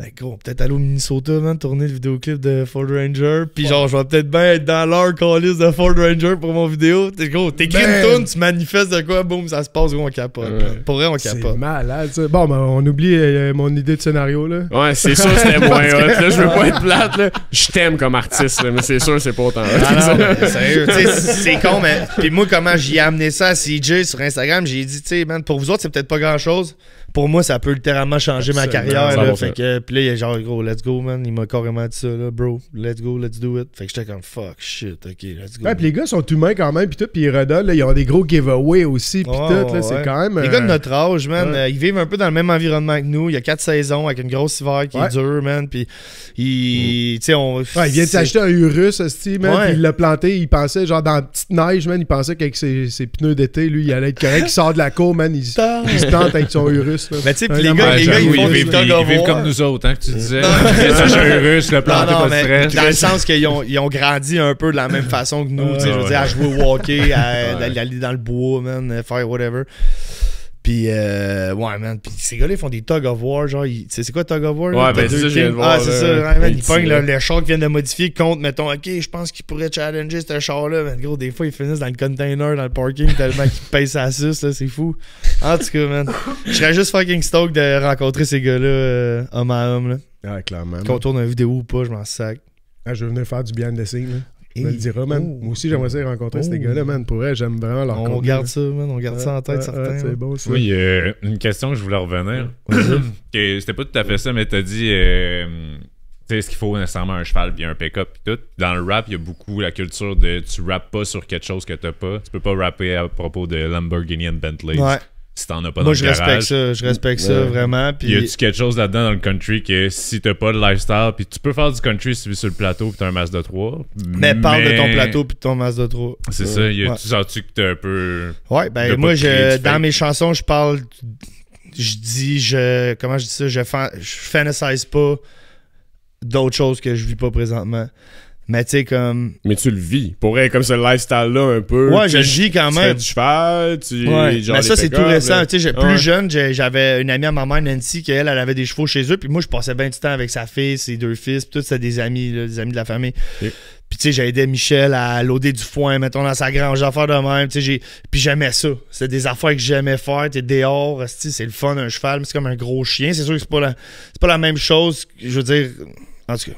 Fait que gros, peut-être aller au Minnesota, man, tourner le vidéoclip de Ford Ranger. Puis genre, je vais peut-être bien être dans leur calice de Ford Ranger pour mon vidéo. Gros, t'écris une tune, tu manifestes de quoi, boum, ça se passe, gros, on capote. Ouais. Pour vrai, on C'est capote. malade, ça. Bon, ben, on oublie mon idée de scénario, là. Ouais, c'est sûr c'était moins hot. Là, je veux pas être plate, là. Je t'aime comme artiste, là, mais c'est sûr c'est pas autant hot. Ah non, mais sérieux, tu sais, c'est con, mais. Puis moi, comment j'y ai amené ça à CJ sur Instagram, j'ai dit, tu sais, man, pour vous autres, c'est peut-être pas grand-chose. Pour moi, ça peut littéralement changer ma Absolument, carrière. ça Là, va fait faire. que, puis là, il est genre, gros, let's go, man. Il m'a carrément dit ça, là, bro. Let's go, let's do it. Fait que j'étais comme, fuck, shit, ok, let's go. Ouais, puis les gars sont humains quand même, puis tout, puis ils redonnent, là, ils ont des gros giveaways aussi, puis Ouais, tout, là, ouais. c'est quand même... Les gars de notre âge, man, ouais. ils vivent un peu dans le même environnement que nous. Il y a 4 saisons avec une grosse hiver qui Ouais. est dure, man. Puis, tu sais, on. Ouais, il vient de s'acheter un Urus, hostie, man, Ouais. puis il l'a planté, il pensait, genre, dans la petite neige, man, il pensait qu'avec ses pneus d'été, lui, il allait être correct, il sort de la cour, man, il se plante avec son Urus, là. Mais tu sais, puis Un les homme- gars, Ouais, les gars, ils j'avoue, font des ils tug of vivent war. comme nous autres, hein, que tu disais. Ils s'achètent un russe, le planter, pas de mais stress. dans le sens qu'ils ont grandi un peu de la même façon que nous. Tu sais, je veux dire, à jouer au hockey, à aller dans le bois, man, faire whatever. Puis, ouais, man. Puis ces gars-là, ils font des tug of war. Genre, c'est quoi tug of war? Ouais, là? ben, T'as c'est deux ça, je viens de kings. voir, Ah, c'est là. ça. Ouais, man, Les ils petits, pognent là. le char qu'ils viennent de modifier contre, mettons, ok, je pense qu'ils pourraient challenger ce char-là. Mais gros, des fois, ils finissent dans le container, dans le parking, tellement qu'ils payent sa suce, là. C'est fou. En tout cas, man. Je serais juste fucking stoked de rencontrer ces gars-là, homme à homme, là. Ouais, clairement. Qu'on tourne une vidéo ou pas, je m'en sac. Ah, je vais venir faire du behind the scenes, là. Tu me le Hey. diras, man. Oh. Moi aussi, j'aimerais ça rencontrer ces Oh. gars-là, man. Pour vrai, j'aime vraiment leur On contenu, garde là. ça, man. On garde ça en tête, Ouais, certain. ouais, là. c'est bon, ça. Oui, une question que je voulais revenir. Que c'était pas tout à fait ça, mais t'as dit, tu sais, est-ce qu'il faut nécessairement un cheval puis un pick-up puis tout. Dans le rap, il y a beaucoup la culture de tu rappes pas sur quelque chose que t'as pas. Tu peux pas rapper à propos de Lamborghini and Bentley Ouais. si t'en as pas Moi, dans je le respecte garage. ça. Je respecte ça, vraiment. Puis y Puis, a-tu quelque chose là-dedans dans le country que si t'as pas de lifestyle, puis tu peux faire du country si tu vis sur le plateau puis t'as un Mazda 3. mais parle de ton plateau puis de ton Mazda 3. C'est ça, Ouais. tu sens-tu que t'es un peu. Ouais, de ben pas moi, créer du dans fake. mes chansons, je parle. Comment je dis ça? Je fantasise pas d'autres choses que je vis pas présentement. Mais tu sais, comme. Mais tu le vis. Pour être comme ce lifestyle-là un peu. Ouais, tu je le sais, vis quand Tu fais même. du cheval, tu. Ouais. genre Mais ça, les c'est tout pick-up, récent. là. Tu sais, Ouais. plus jeune, j'avais une amie à ma mère, Nancy, qu'elle avait des chevaux chez eux. Puis moi, je passais bien du temps avec sa fille, ses 2 fils. Puis tout, c'était des amis, là, des amis de la famille. Ok. Puis tu sais, j'ai aidé Michel à loader du foin, mettons, dans sa grange, d'affaires de même. Tu sais, puis j'aimais ça. C'est des affaires que j'aimais faire. T'es dehors, c'est le fun, un cheval, mais c'est comme un gros chien. C'est sûr que c'est pas la même chose. Je veux dire, En tout cas.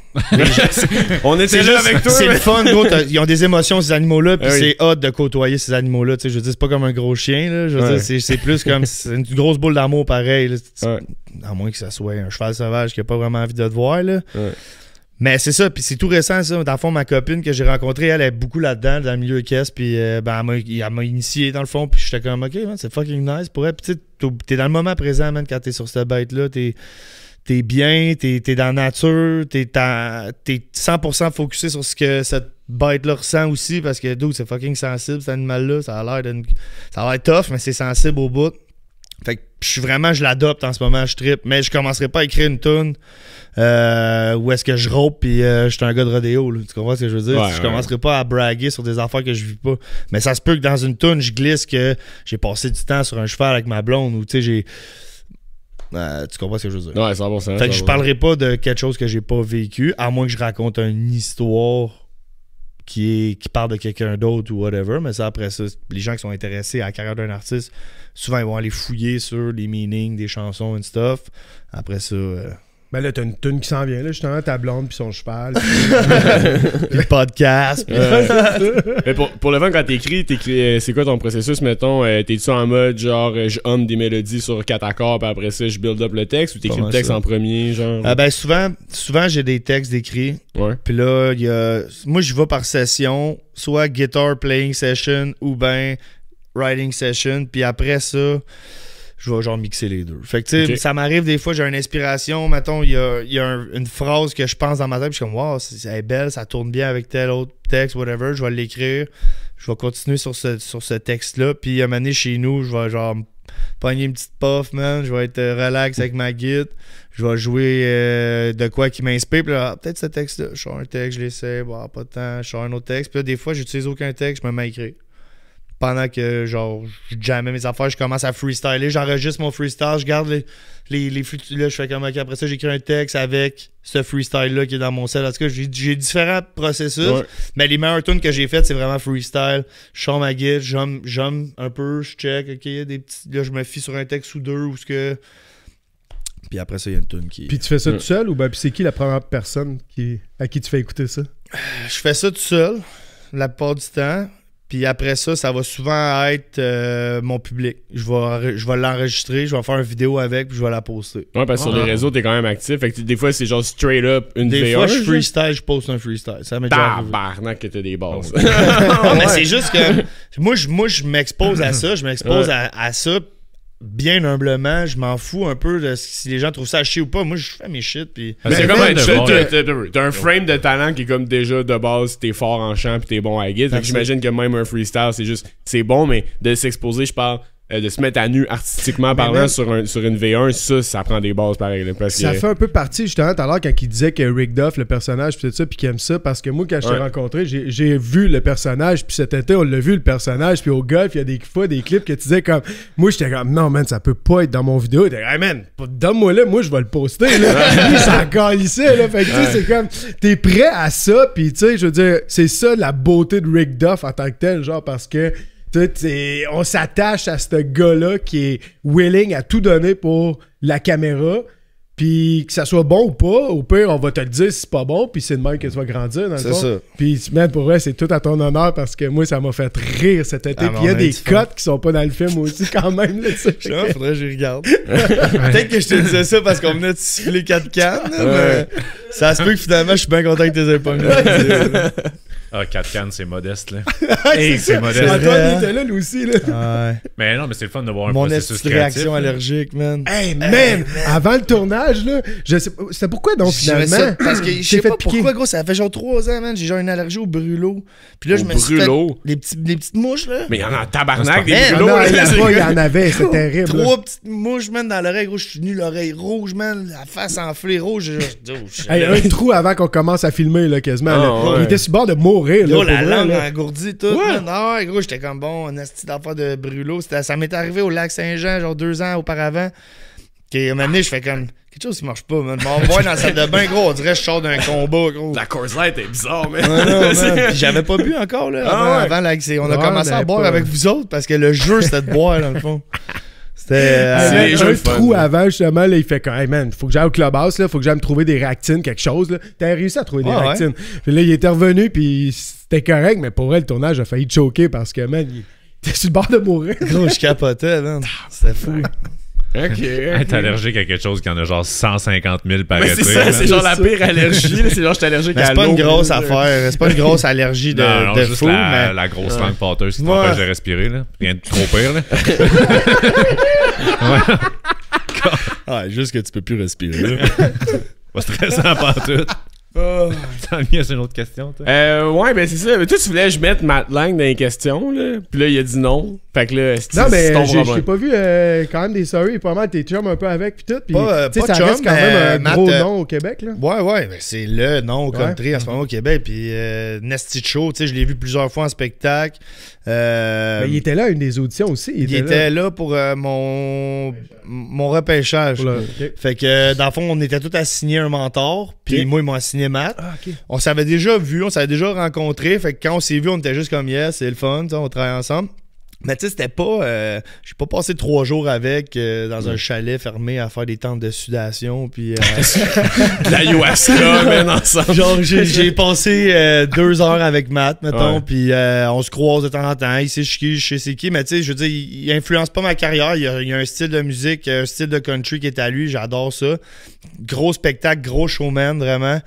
On était là avec toi. C'est le fun, gros. Ils ont des émotions, ces animaux-là, puis Ah oui. c'est hot de côtoyer ces animaux-là. Tu sais, je veux dire, c'est pas comme un gros chien, là. Je veux dire, c'est plus comme c'est une grosse boule d'amour pareil. Là. Ouais. À moins que ça soit un cheval sauvage qui a pas vraiment envie de te voir, là. Ouais. Mais c'est ça, puis c'est tout récent, ça. Dans le fond, ma copine que j'ai rencontrée, elle est beaucoup là-dedans, dans le milieu équestre, puis elle m'a initié, dans le fond, puis j'étais comme, OK, man, c'est fucking nice pour elle. Puis tu sais, t'es dans le moment présent, man, quand t'es sur cette bête-là, t'es bien, t'es dans la nature, t'es 100% focusé sur ce que cette bête-là ressent aussi, parce que, dude, c'est fucking sensible, cet animal-là. Ça a l'air tough, mais c'est sensible au bout. Fait que je l'adopte en ce moment, je trippe. Mais je commencerai pas à écrire une toune où est-ce que je rope puis je suis un gars de rodéo. Là. Tu comprends ce que je veux dire? Je commencerai pas à braguer sur des affaires que je vis pas. Mais ça se peut que dans une toune, je glisse que j'ai passé du temps sur un cheval avec ma blonde ou tu sais, j'ai... tu comprends ce que je veux dire? Ouais, 100%. Fait que je parlerai pas de quelque chose que j'ai pas vécu, à moins que je raconte une histoire qui parle de quelqu'un d'autre ou whatever. Mais ça, après ça, les gens qui sont intéressés à la carrière d'un artiste, souvent, ils vont aller fouiller sur les meanings des chansons and stuff. Après ça... Ben là, t'as une toune qui s'en vient, là, justement, ta blonde puis son cheval. le podcast. Mais pour le fun, quand t'écris, c'est quoi ton processus, mettons? T'es-tu en mode, genre, je hum des mélodies sur 4 accords, puis après ça, je build up le texte, ou t'écris le texte en premier, genre? Ben souvent j'ai des textes d'écrits. Ouais. Puis là, moi, je vais par session, soit guitar playing session, ou ben writing session, puis après ça... je vais genre mixer les deux. Fait que tu sais, ça m'arrive des fois, j'ai une inspiration, mettons, il y a une phrase que je pense dans ma tête, puis je suis comme, wow, elle est belle, ça tourne bien avec tel autre texte, whatever, je vais l'écrire, je vais continuer sur ce texte-là, puis à un moment donné, chez nous, je vais genre pogner une petite puff, man, je vais être relax avec ma guide, je vais jouer de quoi qui m'inspire, puis là, peut-être ce texte-là, je sors un texte, je l'essaie, bon, pas de temps, je sors un autre texte, puis là, des fois, j'utilise aucun texte, je me mets à écrire. Pendant que, genre, je jammais mes affaires, je commence à freestyler, j'enregistre mon freestyle, je garde les flux, là, je fais comme, OK, après ça, j'écris un texte avec ce freestyle-là qui est dans mon set. En tout cas, j'ai différents processus, mais les meilleures tunes que j'ai faites, c'est vraiment freestyle. Je sors ma guide, j'aime un peu, je check, OK, des petits, là, je me fie sur un texte ou deux, ou ce que... Puis après ça, il y a une tune qui... Puis tu fais ça tout seul, ou ben, puis c'est qui la première personne à qui tu fais écouter ça? Je fais ça tout seul, la plupart du temps. Puis après ça, ça va souvent être mon public. Je vais l'enregistrer, je vais faire une vidéo avec, puis je vais la poster. Ouais, parce que sur les réseaux, t'es quand même actif. Fait que des fois, c'est genre straight up une Des V1. fois, je freestyle, je poste un freestyle. Ça m'est déjà arrivé. Tabarnak que t'as des bases. Non, mais c'est juste que moi, je m'expose à ça. Je m'expose à ça bien humblement. Je m'en fous un peu de si les gens trouvent ça à chier ou pas. Moi, je fais mes shit. Puis... C'est comme t'as un frame de talent qui est comme déjà de base, t'es fort en chant puis t'es bon à la guide. Fait que j'imagine que même un freestyle, c'est bon, mais de s'exposer, je parle, de se mettre à nu artistiquement parlant sur une V1, ça prend des bases pareil. Là, parce ça que... fait un peu partie, justement, tout à l'heure, quand il disait que Rick Duff, le personnage, puis tout ça, puis qu'il aime ça, parce que moi, quand je t'ai rencontré, j'ai vu le personnage, puis cet été, on l'a vu, le personnage, puis au golf, il y a des fois des clips que tu disais comme... Moi, j'étais comme, non, man, ça peut pas être dans mon vidéo. T'es comme, hey, man, donne-moi là, moi, je vais le poster, là. Lui, ça calissait, là. Fait que, tu sais, c'est comme, t'es prêt à ça, puis, tu sais, je veux dire, c'est ça la beauté de Rick Duff en tant que tel, genre, parce que... on s'attache à ce gars-là qui est willing à tout donner pour la caméra, puis que ça soit bon ou pas, au pire, on va te le dire si c'est pas bon, puis c'est de même que tu vas grandir, dans le fond. C'est ça. Puis, man, pour vrai, c'est tout à ton honneur, parce que moi, ça m'a fait rire cet été, puis il y a des cotes qui sont pas dans le film aussi, quand même, là, tu sais. Faudrait que je regarde. Peut-être que je te disais ça parce qu'on venait de siffler 4 cannes, mais ça se peut que finalement, je suis bien content que t'es épongles. Ah, 4 cannes, c'est modeste, là. Hey, c'est modeste. Antoine, il était là, lui aussi, là. Ouais. Mais non, mais c'est le fun de voir un Mon processus petite créatif. réaction allergique, man. Hey, man! Avant le tournage, là, je sais pas... C'était pourquoi, donc, finalement? Parce que je sais pas pourquoi, gros, ça fait genre 3 ans, man. J'ai genre une allergie au brûlot. Puis là, je me suis fait les petites mouches, là. Mais il y en a en tabarnak, des Non, brûlots. il y en avait, c'est terrible. 3 petites mouches, man, dans l'oreille, gros. Je suis venu l'oreille rouge, man. La face enflée rouge. Hey, un trou avant qu'on commence à filmer, là, quasiment. Là. Ouais. Il était sur le bord de mourir, là. Gros, la pour vrai, langue là. engourdie, tout. Man. Ah ouais, gros, j'étais comme bon, un asti d'affaire de brûlot. Ça m'est arrivé au lac Saint-Jean, genre 2 ans auparavant. À un moment donné, je fais comme quelque chose qui marche pas, man. Je m'envoie dans la salle de bain, gros. On dirait que je sors d'un combat, gros. La Coors Light est bizarre, mais. Puis j'avais pas bu encore, là. Avant, on a commencé à boire avec vous autres parce que le jeu, c'était de boire, dans le fond. C'était. les jeux un fun, trou là. avant, justement, là, il fait comme, hey man, faut que j'aille au clubhouse, là, faut que j'aille me trouver des réactines, quelque chose, là. T'as réussi à trouver des Ah, ouais. réactines. Puis là, il était revenu, puis c'était correct, mais pour vrai, le tournage a failli choquer parce que, man, il était sur le bord de mourir. Gros, je capotais, man. C'était fou. Ok. Hey, t'es allergique à quelque chose qui en a genre 150 000 par Mais été. c'est ça, là. c'est genre la pire allergie. là. C'est genre, je suis allergique Mais à c'est pas l'eau. une grosse affaire. C'est pas une grosse allergie de, Non, de juste fou, mais. la grosse langue pâteuse qui Ouais. t'empêche de respirer. Là. Rien de trop pire. Là. Ah, juste que tu peux plus respirer. là. Pas stressant pas tout. T'en viens, c'est une autre question, toi? Ouais, ben c'est ça. Mais toi, tu voulais que je mette Matt Lang dans les questions, là. Puis là, il a dit non. Fait que là, c'est Non, mais ton je t'ai problème. pas vu quand même des stories, pas mal, t'es chum un peu avec, puis tout. Puis, Pas tu sais, ça chum, reste quand mais même un gros Matt, nom au Québec, là. Ouais, mais c'est le nom au Ouais. country en ce moment au Québec. Puis Nasty Show, tu sais, je l'ai vu plusieurs fois en spectacle. Mais il était là à une des auditions aussi. Il était là pour mon repêchage. Pour le- ok. Fait que dans le fond, on était tous assignés un mentor. Puis Ok. moi, ils m'ont assigné Matt. Ah, ok. On s'avait déjà vu, on s'avait déjà rencontré. Fait que quand on s'est vu, on était juste comme yes, c'est le fun, tu sais, on travaille ensemble. Mais tu sais, c'était pas. J'ai pas passé 3 jours avec dans un chalet fermé à faire des tentes de sudation. Puis. De l'ayahuasca, man, ensemble. Genre, j'ai passé 2 heures avec Matt, mettons, Ouais. puis on se croise de temps en temps. Il sait qui, je sais qui, mais tu sais, je veux dire, il influence pas ma carrière. Il y a un style de musique, un style de country qui est à lui. J'adore ça. Gros spectacle, gros showman, vraiment.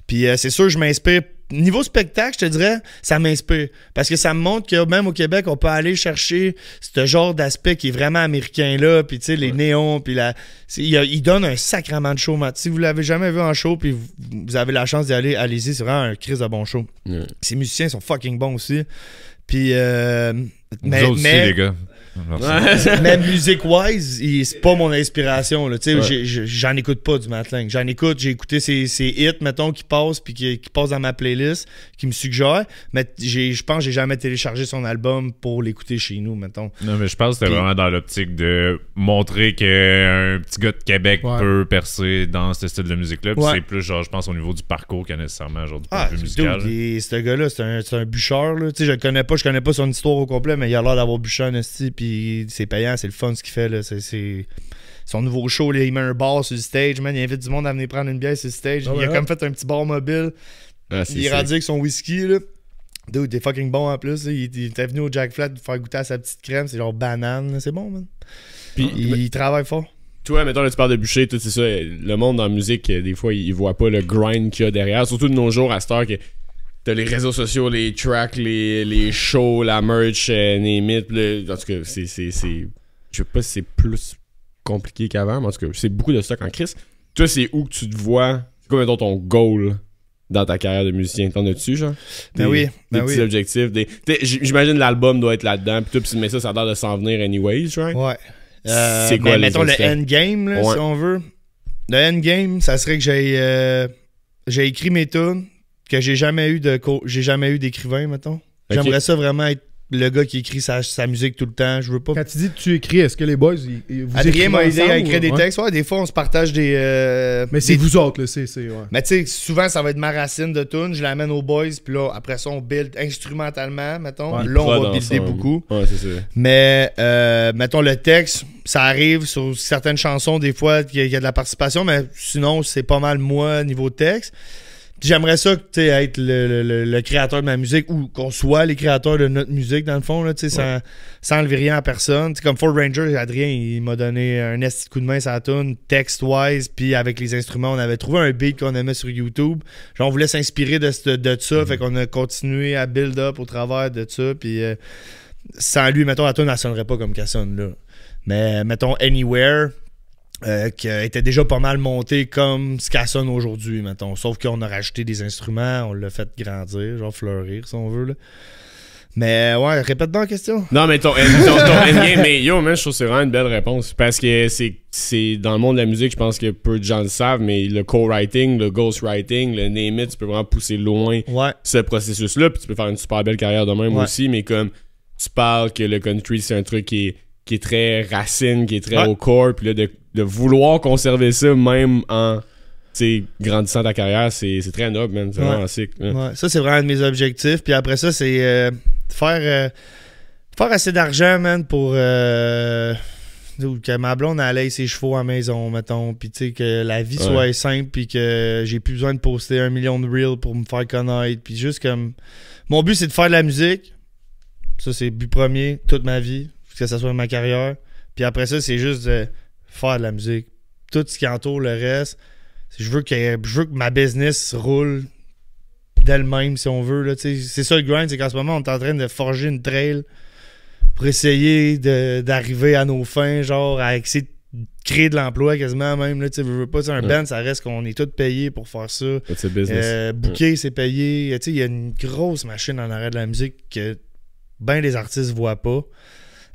Puis c'est sûr, je m'inspire. Niveau spectacle, je te dirais, ça m'inspire. Parce que ça me montre que même au Québec, on peut aller chercher ce genre d'aspect qui est vraiment américain-là. Puis tu sais, les néons, puis il donne un sacrement de show, Matt. Si vous l'avez jamais vu en show, puis vous avez la chance d'y aller, allez-y, c'est vraiment un crise de bon show. Ouais. Ces musiciens sont fucking bons aussi. Puis, Vous autres aussi, les gars. Merci. mais music-wise, c'est pas mon inspiration. Là. Tu sais, Ouais. j'en écoute pas du Matt Lang. J'en écoute, j'ai écouté ses hits, mettons, qui passent, puis qui passent dans ma playlist, qui me suggèrent. Mais je pense que j'ai jamais téléchargé son album pour l'écouter chez nous, mettons. Non, mais je pense que c'était Puis- vraiment dans l'optique de montrer qu'un petit gars de Québec Ouais. peut percer dans ce style de musique-là. Puis Ouais. c'est plus, genre, je pense, au niveau du parcours que nécessairement, genre, du point Ah, de vue dude, musical. ce gars-là, c'est un bûcheur. Là. Tu sais, je connais pas son histoire au complet, mais il a l'air d'avoir bûché un esti, puis c'est payant, c'est le fun ce qu'il fait. Là. C'est son nouveau show, là, il met un bar sur le stage, man, il invite du monde à venir prendre une bière sur le stage. Ah ouais, Il a ouais. comme fait un petit bar mobile. Ah, c'est Il est ça. rendu avec son whisky, là. Dude, il est fucking bon en plus. Là. Il était venu au Jack Flat faire goûter à sa petite crème. C'est genre banane. là. C'est bon, man. Puis, Il travaille fort. toi, mettons, là, tu parles de bûcher, tout, c'est ça. Le monde dans la musique, des fois, il voit pas le grind qu'il y a derrière. Surtout de nos jours, à cette heure, que t'as les réseaux sociaux, les tracks, les shows, la merch, name it. En tout cas, c'est. Je sais pas si c'est plus compliqué qu'avant, mais en tout cas, c'est beaucoup de stock en crise. Toi, c'est où que tu te vois? C'est quoi, mettons, ton goal dans ta carrière de musicien? T'en as-tu, genre? Ben Des- oui, Des ben petits oui. objectifs. J'imagine l'album doit être là-dedans, pis tout, pis mais ça a l'air de s'en venir anyways, right? Ouais. C'est quoi mais les mettons autres le steps? endgame, là, Ouais. si on veut. Le endgame, ça serait que j'ai écrit mes tunes, que j'ai jamais eu d'écrivain, mettons. J'aimerais ça vraiment être le gars qui écrit sa musique tout le temps. Je veux pas. Quand tu dis que tu écris, est-ce que les boys, vous Adrien écrivez m'a aidé à ensemble, écrire des ouais? textes. Ouais, des fois, on se partage des. Mais c'est des- vous autres, là, c'est ouais. Mais tu sais, souvent, ça va être ma racine de tune. Je l'amène aux boys, puis là, après ça, on build instrumentalement, mettons. Ouais, Là, on Prod va builder ensemble. beaucoup. Ouais, c'est ça. Mais, mettons, le texte, ça arrive sur certaines chansons, des fois, qu'il y a de la participation, mais sinon, c'est pas mal moi, niveau texte. Puis j'aimerais ça, tu sais, être le créateur de ma musique ou qu'on soit les créateurs de notre musique, dans le fond, là, tu sais, sans enlever rien à personne. Tu sais, comme Ford Ranger, Adrien, il m'a donné un esti de coup de main sur la tune, text-wise, puis avec les instruments, on avait trouvé un beat qu'on aimait sur YouTube. Genre, on voulait s'inspirer de ça, fait qu'on a continué à build up au travers de ça, puis sans lui, mettons, la tune, elle sonnerait pas comme qu'elle sonne, là. Mais, mettons, Anywhere, qui était déjà pas mal monté comme ce qu'elle sonne aujourd'hui, mettons. Sauf qu'on a rajouté des instruments, on l'a fait grandir, genre fleurir, si on veut, là. Mais ouais, répète donc la question. Non, mais ton endgame, mais yo, man, je trouve que c'est vraiment une belle réponse. Parce que c'est dans le monde de la musique, je pense que peu de gens le savent, mais le co-writing, le ghostwriting, le name it, tu peux vraiment pousser loin Ouais. ce processus-là, puis tu peux faire une super belle carrière de même Ouais. aussi, mais comme tu parles que le country, c'est un truc qui est très racine, qui est très Ouais. au corps, puis là, de vouloir conserver ça même en, tu sais, grandissant ta carrière, c'est très noble, man. C'est Ouais. vraiment sick. Ouais. Ouais, ça, c'est vraiment un de mes objectifs. Puis après ça, c'est faire assez d'argent, man, pour que ma blonde allait ses chevaux à la maison, mettons, puis tu sais, que la vie soit simple, puis que j'ai plus besoin de poster 1 million de reels pour me faire connaître, puis juste comme... Mon but, c'est de faire de la musique. Ça, c'est le but premier, toute ma vie, que ça soit ma carrière. Puis après ça, c'est juste de faire de la musique. Tout ce qui entoure le reste, je veux que ma business roule d'elle-même, si on veut. Là, c'est ça le grind, c'est qu'en ce moment, on est en train de forger une trail pour essayer d'arriver à nos fins, genre à essayer de créer de l'emploi quasiment même. Là, veux pas, un band, ça reste qu'on est tous payés pour faire ça. C'est business. Booker, c'est payé. Il y a une grosse machine en arrière de la musique que ben des artistes voient pas.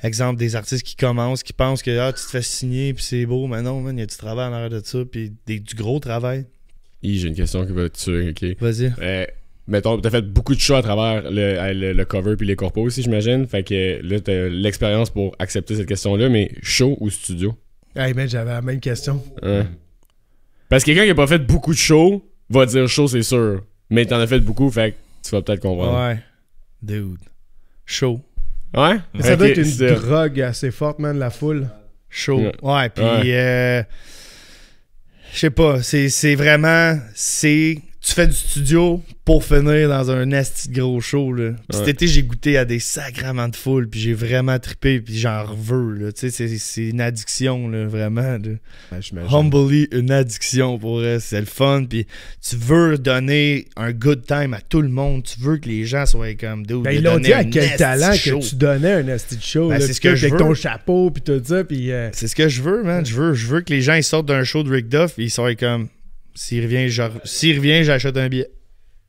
Exemple, des artistes qui commencent, qui pensent que tu te fais signer puis c'est beau, mais non, man, il y a du travail en arrière de ça, puis du gros travail. J'ai une question qui va te tuer, ok? Vas-y. Mettons, t'as fait beaucoup de shows à travers le cover puis les corpos aussi, j'imagine. Fait que là, t'as l'expérience pour accepter cette question-là, mais show ou studio? Hey, man, j'avais la même question. Parce que quelqu'un qui a pas fait beaucoup de shows va dire show, c'est sûr. Mais t'en as fait beaucoup, fait que tu vas peut-être comprendre. Ouais. Dude. Show. Ouais? Mais ça doit être une drogue assez forte, man, la foule. Show. Ouais, puis je sais pas, c'est vraiment... Tu fais du studio pour finir dans un asti de gros show, là. Puis cet été, j'ai goûté à des sacrements de foule, puis j'ai vraiment trippé, puis j'en veux, là. Tu sais, c'est une addiction, là, vraiment. Là. Humbly, une addiction pour elle. C'est le fun, puis tu veux donner un good time à tout le monde. Tu veux que les gens soient comme... Ben, ils l'ont dit à quel talent que tu donnais un asti de show, ben, là. C'est ce que je veux. Avec ton chapeau, puis tout ça, puis... C'est ce que je veux, man. Je veux que les gens ils sortent d'un show de Rick Duff, et ils soient comme... S'il revient, j'achète un billet.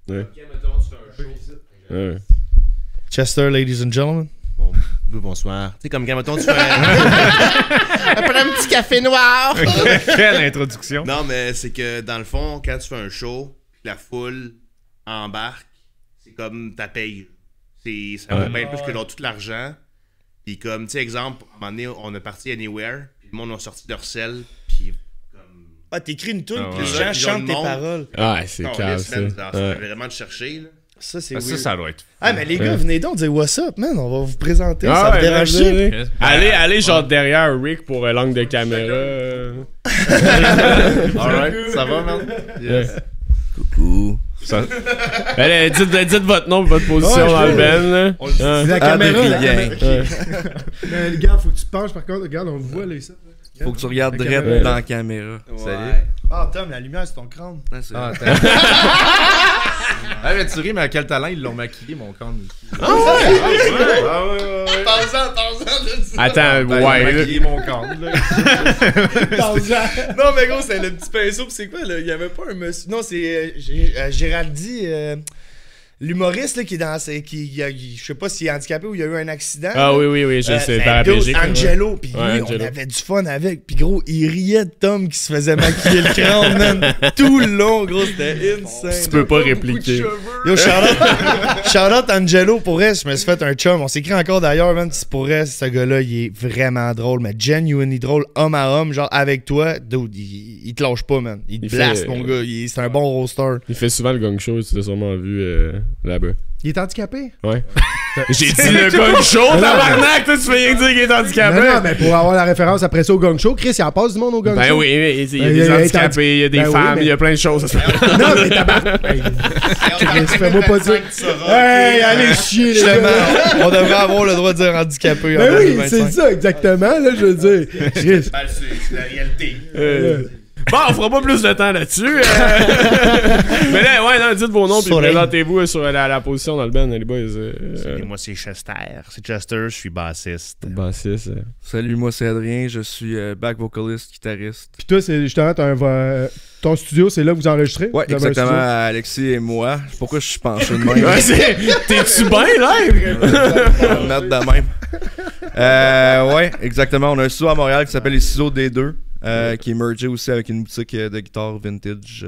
Ouais. Chester, ladies and gentlemen. Bonsoir. Tu sais, comme quand, mettons, tu fais un petit café noir. Quelle introduction. Non, mais c'est que, dans le fond, quand tu fais un show, la foule embarque, c'est comme ta paye. Ça vaut bien plus que tout l'argent. Puis comme, tu sais, exemple, à un moment donné, on a parti Anywhere, puis le monde a sorti leur sel, puis... t'écris une tune, puis les gens chantent tes paroles. Ah, c'est calme, ça. C'est vraiment de chercher, là. Ça, c'est ça doit être fou. Ah, mais les gars, venez donc dire what's up, man. On va vous présenter. Ça me dérange. Allez, genre derrière Rick pour l'angle de caméra. Alright, ça va, man? Yes. Coucou. Allez, dites votre nom et votre position dans le band. C'est la caméra, Mais les gars, faut que tu te penches, par contre. Regarde, on voit, là, ça. Faut que tu regardes direct dans la caméra. Salut. Ah, Tom, la lumière, c'est ton crâne. Ah, mais tu ris, mais à quel talent ils l'ont maquillé, mon crâne. T'en Attends, Ils ont maquillé mon crâne, là. Non, mais gros, c'est le petit pinceau, pis c'est quoi, là? Il y avait pas un monsieur. Non, c'est Géraldi. L'humoriste là, qui est dans. Je sais pas s'il est handicapé ou il y a eu un accident. Ah oui, je sais, paraplégique. Angelo, puis lui, on avait du fun avec. Puis gros, il riait de Tom qui se faisait maquiller le crâne, man. Tout le long, gros, c'était insane. Tu peux pas répliquer. Yo, shout-out Angelo, pour elle, je me suis fait un chum. On s'écrit encore d'ailleurs, man. Pour elle, ce gars-là, il est vraiment drôle, mais genuinely drôle, homme à homme, genre avec toi. Dude, il te lâche pas, man. Il te blast, mon gars. C'est un bon roaster. Il fait souvent le gong show, tu l'as sûrement vu là-bas. Il est handicapé? Ouais. J'ai dit le gong show, tabarnak! Toi, tu fais rien dire qu'il est handicapé. Non, mais pour avoir la référence après ça au gong show, Chris, il en passe du monde au gong show. Ben oui, il y a des handicapés, il y a des femmes, il y a plein de choses. Non, mais tabarnak! Chris, fais-moi pas dire. Hey, allez chier, les gars! On devrait avoir le droit de dire handicapé. Ben oui, c'est ça, exactement, là, je veux dire. Chris. Ben, c'est la réalité. Bon, on fera pas plus de temps là-dessus. Mais là, ouais, non, dites vos noms puis présentez-vous sur la position dans le band, les boys. Moi, c'est Chester. C'est Chester, je suis bassiste. Bassiste. Salut, moi c'est Adrien, je suis back vocaliste, guitariste. Puis toi, c'est justement, ton studio, c'est là que vous enregistrez? Ouais, exactement, Alexis et moi. Pourquoi je suis penché de même? T'es-tu bien live? On va le mettre de même. Ouais, exactement. On a un studio à Montréal qui s'appelle les Ciseaux D2. Qui est mergé aussi avec une boutique de guitare vintage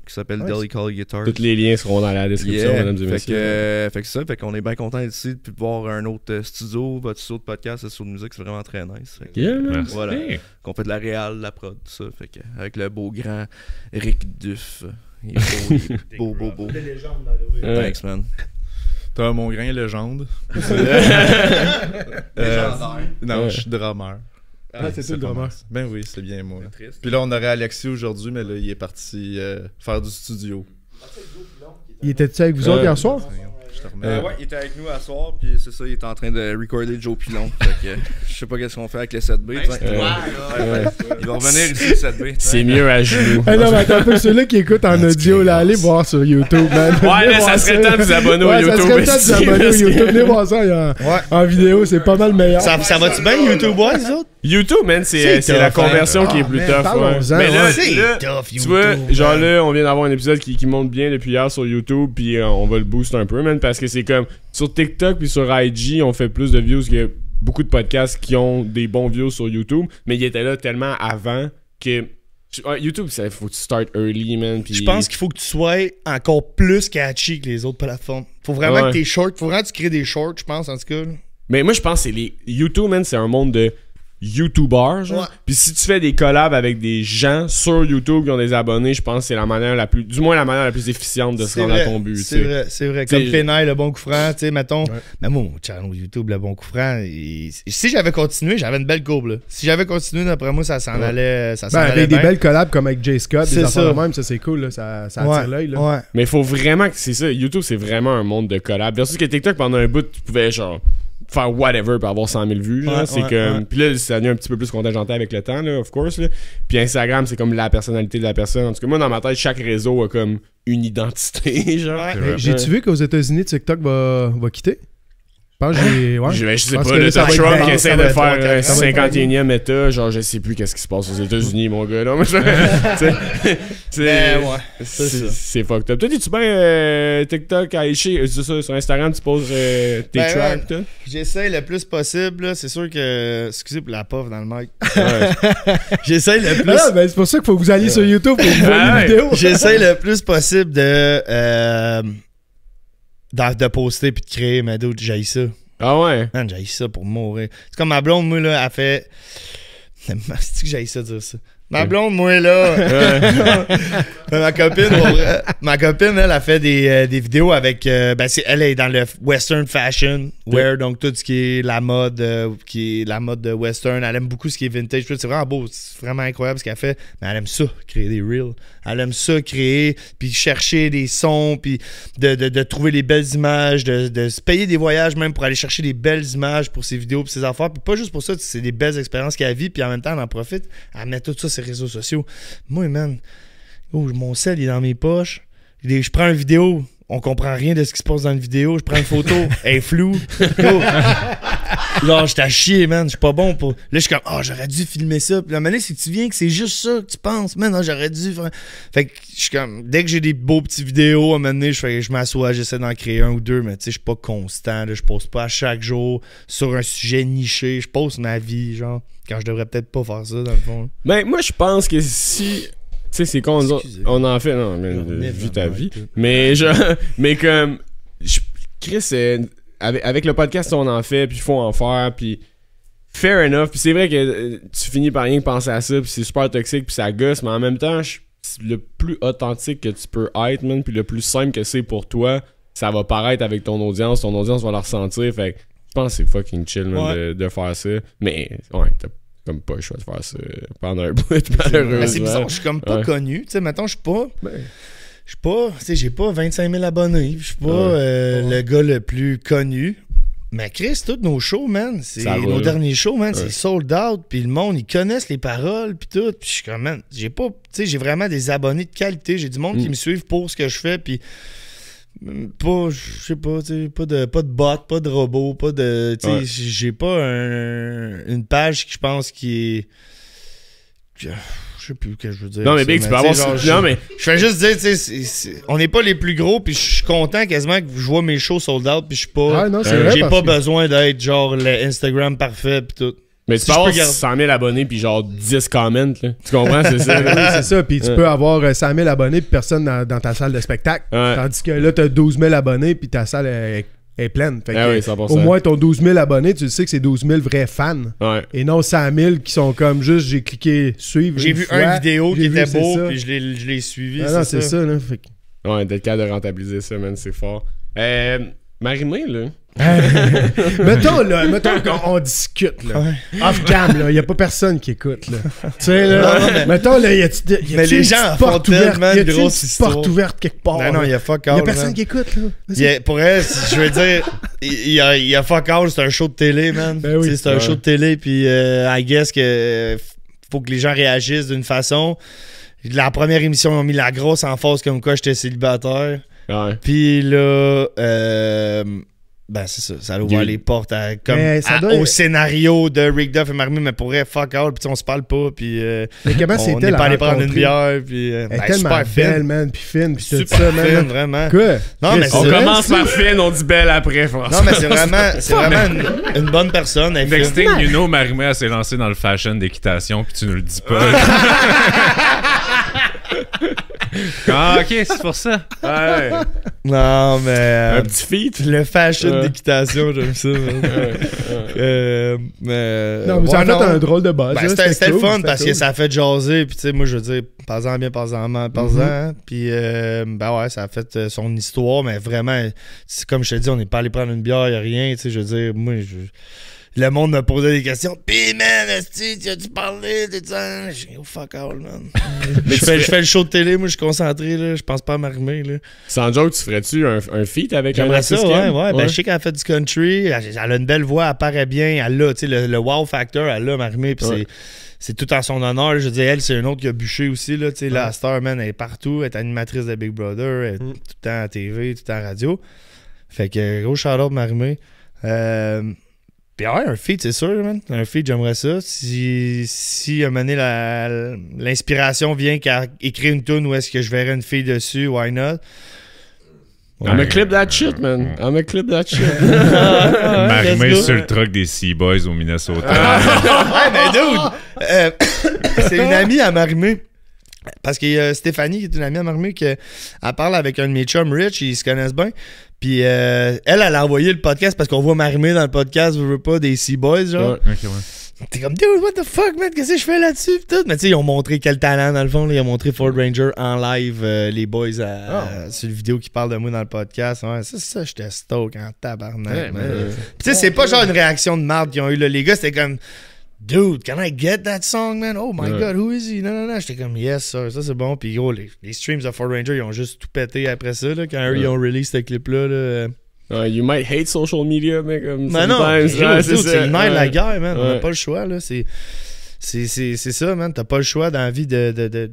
qui s'appelle Deli Call Guitars. Tous les liens seront dans la description, mesdames et messieurs. Fait que ça, fait qu'on est bien content ici de voir un autre studio, votre studio de podcast, studio de musique, c'est vraiment très nice. Merci. Voilà, qu'on fait de la réal, de la prod, tout ça. Fait que avec le beau grand Rick Duff. Il est beau, beau. Thanks, man. T'as mon grain légende. Non, je suis drummer. c'est ça tout le drummer. commence. Ben oui, c'est bien moi. C'est triste. Puis là, on aurait Alexis aujourd'hui, mais là, il est parti faire du studio. Il était-tu avec vous autres hier soir? Je te remets. Ouais, il était avec nous à soir, puis c'est ça, il était en train de recorder Joe Pilon. Fait que je sais pas qu'est-ce qu'on fait avec les 7B. Hey, tiens. c'est toi, là. Il va revenir ici, le 7B. C'est mieux à genoux. Ah non, mais attends un peu, ceux-là qui écoutent en audio, là, allez voir sur YouTube, man. Ouais, Venez là, ça voir serait temps de vous abonner au Ouais, YouTube. ça serait temps de vous abonner au YouTube. Venez voir ça en vidéo, c'est pas mal meilleur. Ça va-tu bien, YouTube, ouais, les autres? YouTube, man, c'est la tough, conversion qui est Ah, plus man, tough. parlons-en, Mais là, ouais. C'est tough, tu vois, YouTube, genre man. là, on vient d'avoir un épisode qui monte bien depuis hier sur YouTube, puis on va le booster un peu, man, parce que c'est comme sur TikTok puis sur IG, on fait plus de views que beaucoup de podcasts qui ont des bons views sur YouTube, mais il était là tellement avant que YouTube, il faut que tu start early, man. Puis Je pense qu'il faut que tu sois encore plus catchy que les autres plateformes. Faut vraiment que tes shorts, faut vraiment que tu crées des shorts, je pense, en tout cas. Là. Mais moi, je pense que c'est les YouTube, man, c'est un monde de YouTubers, genre. Ouais. Puis si tu fais des collabs avec des gens sur YouTube qui ont des abonnés, je pense que c'est la manière la plus, du moins la manière la plus efficiente de se rendre à ton but. C'est tu sais. vrai, c'est vrai. T'sais, Comme Pénaille, le bon coup franc, tu sais, mettons. Ouais. Mais moi, mon channel YouTube, le bon coup franc, si j'avais continué, j'avais une belle courbe, là. Si j'avais continué, d'après moi, ça s'en allait. Ça s'en Ben, allait avec des bien. belles collabs comme avec Jay Scott, des C'est affaires ça. de même, ça c'est cool, là, ça Ouais, attire l'œil. là. ouais. Mais il faut vraiment que c'est ça. YouTube, c'est vraiment un monde de collabs. Versus que TikTok, pendant un bout, tu pouvais genre faire whatever pour avoir 100 000 vues. Genre. Ouais, C'est ouais, comme. ouais. Puis là, ça devient un petit peu plus contingenté avec le temps, là, of course. Là. Puis Instagram, c'est comme la personnalité de la personne. En tout cas, moi, dans ma tête, chaque réseau a comme une identité. Genre. Ouais. Hey, J'ai-tu vu qu'aux États-Unis, TikTok va quitter? Je pense que j'ai. Ouais. Je sais pense pas, que là, ça t'as va être Trump bien. qui essaie Ça de va être faire trois, quatre, ça va être 51e état, genre je sais plus qu'est-ce qui se passe aux États-Unis, mon gars. Là. Ben, ouais, c'est ça. C'est fucked up. Toi, t'es-tu bien TikTok, c'est ça, sur Instagram, tu poses tes Ben, tracks, toi? J'essaye le plus possible, là. C'est sûr que. Excusez pour la puff dans le mic. Ouais. J'essaye le plus. Ah, ben, c'est pour ça qu'il faut que vous alliez sur YouTube pour voir Ah, les vidéos. J'essaye le plus possible de poster puis de créer, mais d'autres, j'haïs ça. Ah ouais? Man, j'haïs ça pour mourir. C'est comme ma blonde, moi, là, elle fait. C'est que j'haïs ça dire ça. Ma blonde, moi, là. ma copine, elle a fait des vidéos avec. Elle est dans le western fashion wear, donc tout ce qui est la mode, de western. Elle aime beaucoup ce qui est vintage. C'est vraiment beau, c'est vraiment incroyable ce qu'elle fait. Mais elle aime ça, créer des reels. Elle aime ça, créer, puis chercher des sons, puis de trouver les belles images, de se payer des voyages même pour aller chercher des belles images pour ses vidéos, puis ses affaires. Puis pas juste pour ça, c'est des belles expériences qu'elle vit, puis en même temps, elle en profite. Elle met tout ça sur les réseaux sociaux. Moi, man, mon sel, il est dans mes poches. Je prends une vidéo, on comprend rien de ce qui se passe dans une vidéo. Je prends une photo, elle est floue. Genre, j'étais à chier, man. Je suis pas bon pour. Là, je suis comme, j'aurais dû filmer ça. Puis la manière, c'est que tu viens que c'est juste ça que tu penses, man. J'aurais dû faire. Fait que je suis comme, dès que j'ai des beaux petits vidéos, à un moment donné, je m'assois, j'essaie d'en créer un ou deux, mais tu sais, je suis pas constant. Là, je poste pas à chaque jour sur un sujet niché. Je poste ma vie, genre, quand je devrais peut-être pas faire ça, dans le fond. Ben, moi, je pense que si. Tu sais, c'est con, Excusez. on en fait. Non, mais On est vu ta vraiment vie. tout. Mais comme. Chris, avec le podcast, on en fait, puis il faut en faire, puis. Fair enough. Puis c'est vrai que tu finis par rien que penser à ça, puis c'est super toxique, puis ça gosse, mais en même temps, c'est le plus authentique que tu peux être, man, puis le plus simple que c'est pour toi, ça va paraître avec ton audience va le ressentir, fait que je pense que c'est fucking chill, man, Ouais. de faire ça. Mais, ouais, t'as comme pas le choix de faire ça pendant un bout, malheureusement. Mais c'est bizarre, je suis comme pas Ouais. connu. Tu sais, mettons, je suis pas. Ben. Je suis pas. Tu sais, j'ai pas 25 000 abonnés. Je suis pas Ouais. le gars le plus connu. Mais Chris, tous nos shows, man, Ça nos roule. derniers shows, man, Ouais. c'est sold out. Puis le monde, ils connaissent les paroles, puis tout. Puis je suis comme, man, j'ai pas. Tu sais, j'ai vraiment des abonnés de qualité. J'ai du monde qui me suivent pour ce que je fais. Puis. Pas, je sais pas, tu sais, pas de bot, pas de robot, pas de. Tu sais, Ouais. j'ai pas une page qui, je pense, qui est. Je sais plus ce que je veux dire. Non, mais ça, Big, tu peux tu sais, avoir. genre, Non, mais. je fais juste dire, tu sais, on n'est pas les plus gros, puis je suis content quasiment que je vois mes shows sold out, puis je suis pas. Ah, non, c'est vrai, j'ai parce pas que- besoin d'être genre le Instagram parfait, puis tout. Mais tu Si peux je avoir peux garder- 100 000 abonnés, puis genre 10 comments, là. Tu comprends, c'est ça? Oui, là? c'est ça. Puis tu Ouais. peux avoir 100 000 abonnés puis personne dans ta salle de spectacle. Ouais. Tandis que là, t'as 12 000 abonnés puis ta salle est pleine. Fait Ah que, oui, 100%. au moins, ton 12 000 abonnés, tu sais que c'est 12 000 vrais fans. Ouais. Et non 100 000 qui sont comme juste, j'ai cliqué suivre. J'ai une vu fois, un vidéo qui j'ai vu, était c'est beau, ça. puis je l'ai suivi. Ah non, c'est ça. Là. Fait que- Ouais, d'être capable de rentabiliser ça, man, c'est fort. Marie-Mé, là, mettons qu'on discute, là. Off-cam, là, y a pas personne qui écoute, là. Tu sais, là, mettons, là, y a-tu Mais les gens font tellement de grosses histoires. porte ouverte quelque part. Non, il y a fuck all. Y a personne qui écoute, là. Pour elle, je veux dire, il y a fuck all, c'est un show de télé, man. Ben oui. C'est un show de télé, puis I guess que faut que les gens réagissent d'une façon. La première émission, ils ont mis la grosse emphase comme quoi j'étais célibataire. Ouais. Puis là, ben c'est ça, ça a ouvert les portes au scénario de Rick Duff et Marmé, mais pour elle, fuck all, puis on se parle pas, puis mais comment on c'était n'est la pas allé prendre une rencontrer? bière, puis Elle est tellement belle, man, puis fine, puis tout super ça, fine, man. vraiment. Quoi? Non, mais On c'est commence par fine, on dit belle après, François. Non, mais c'est vraiment une bonne personne. Elle Next fait- thing you know, Marimé, elle s'est lancée dans le fashion d'équitation, puis tu nous le dis pas. Ah, ok, c'est pour ça. Ouais. Non, mais Un petit feat. le fashion Ouais. d'équitation, j'aime ça. Man. Non, mais ça a fait un drôle de buzz. Ben, là, c'était le cool, fun c'était parce que cool. ça a fait jaser. Puis, tu sais, moi, je veux dire, parle-en bien, parle-en mal, parle-en. Hein? Puis, ben ouais, ça a fait son histoire. Mais vraiment, c'est comme je te dis, on n'est pas allé prendre une bière, il n'y a rien. Tu sais, je veux dire, moi, le monde me posait des questions. Pis, man, esti, tu as-tu parlé? J'ai dit, oh, fuck all, man. je fais le show de télé, moi, je suis concentré, là. Je pense pas à m'arrimer, là. Sans joke, tu ferais-tu un feat avec un J'aimerais ça, artiste ouais. Ben, je sais qu'elle a fait du country. Elle a une belle voix, elle paraît bien. Elle a, tu sais, le wow factor, elle l'a, Marimé. Puis c'est tout en son honneur. Je veux dire, elle, c'est une autre qui a bûché aussi, là. Tu sais, la star, man, elle est partout. Elle est animatrice de Big Brother. Elle est tout le temps à TV, tout le temps à radio. Fait que, gros shout-out, Marimé. Puis ouais, un feat, c'est sûr, man. Un feat, j'aimerais ça. Si à un moment donné, l'inspiration vient qu'à écrire une tune où est-ce que je verrais une fille dessus, why not? I'm a clip that shit, man. I'm a clip that shit. Marimé let's go. sur le truck des Sea Boys au Minnesota. Ouais, mais dude, c'est une amie à Marimé. Parce qu'il y a Stéphanie, qui est une amie à Marimé, elle parle avec un de mes chums, Rich, ils se connaissent bien. Puis elle a envoyé le podcast parce qu'on voit Marimé dans le podcast, je veux pas, des Sea Boys, genre. Ouais. Ok, ouais. T'es comme, dude, what the fuck, man, qu'est-ce que je fais là-dessus? Pis tout. Mais tu sais, ils ont montré quel talent, dans le fond. Là. Ils ont montré Ford Ranger en live, les boys, sur le vidéo qui parle de moi dans le podcast. Ouais, ça, j'étais stoke en tabarnak. man. Pis tu sais, c'est pas genre une réaction de marde qu'ils ont eu, là. Les gars, c'était comme, dude, can I get that song, man? Oh my god, who is he? Non. J'étais comme, yes, sir, ça c'est bon. Puis gros, les streams de Ford Ranger, ils ont juste tout pété après ça, là, quand ils ont release ce clip-là. Là. You might hate social media, mais comme Mais non, sometimes, c'est le nerf de la guerre, man. On Ouais. n'a pas le choix, là. C'est ça, man. T'as pas le choix dans la vie de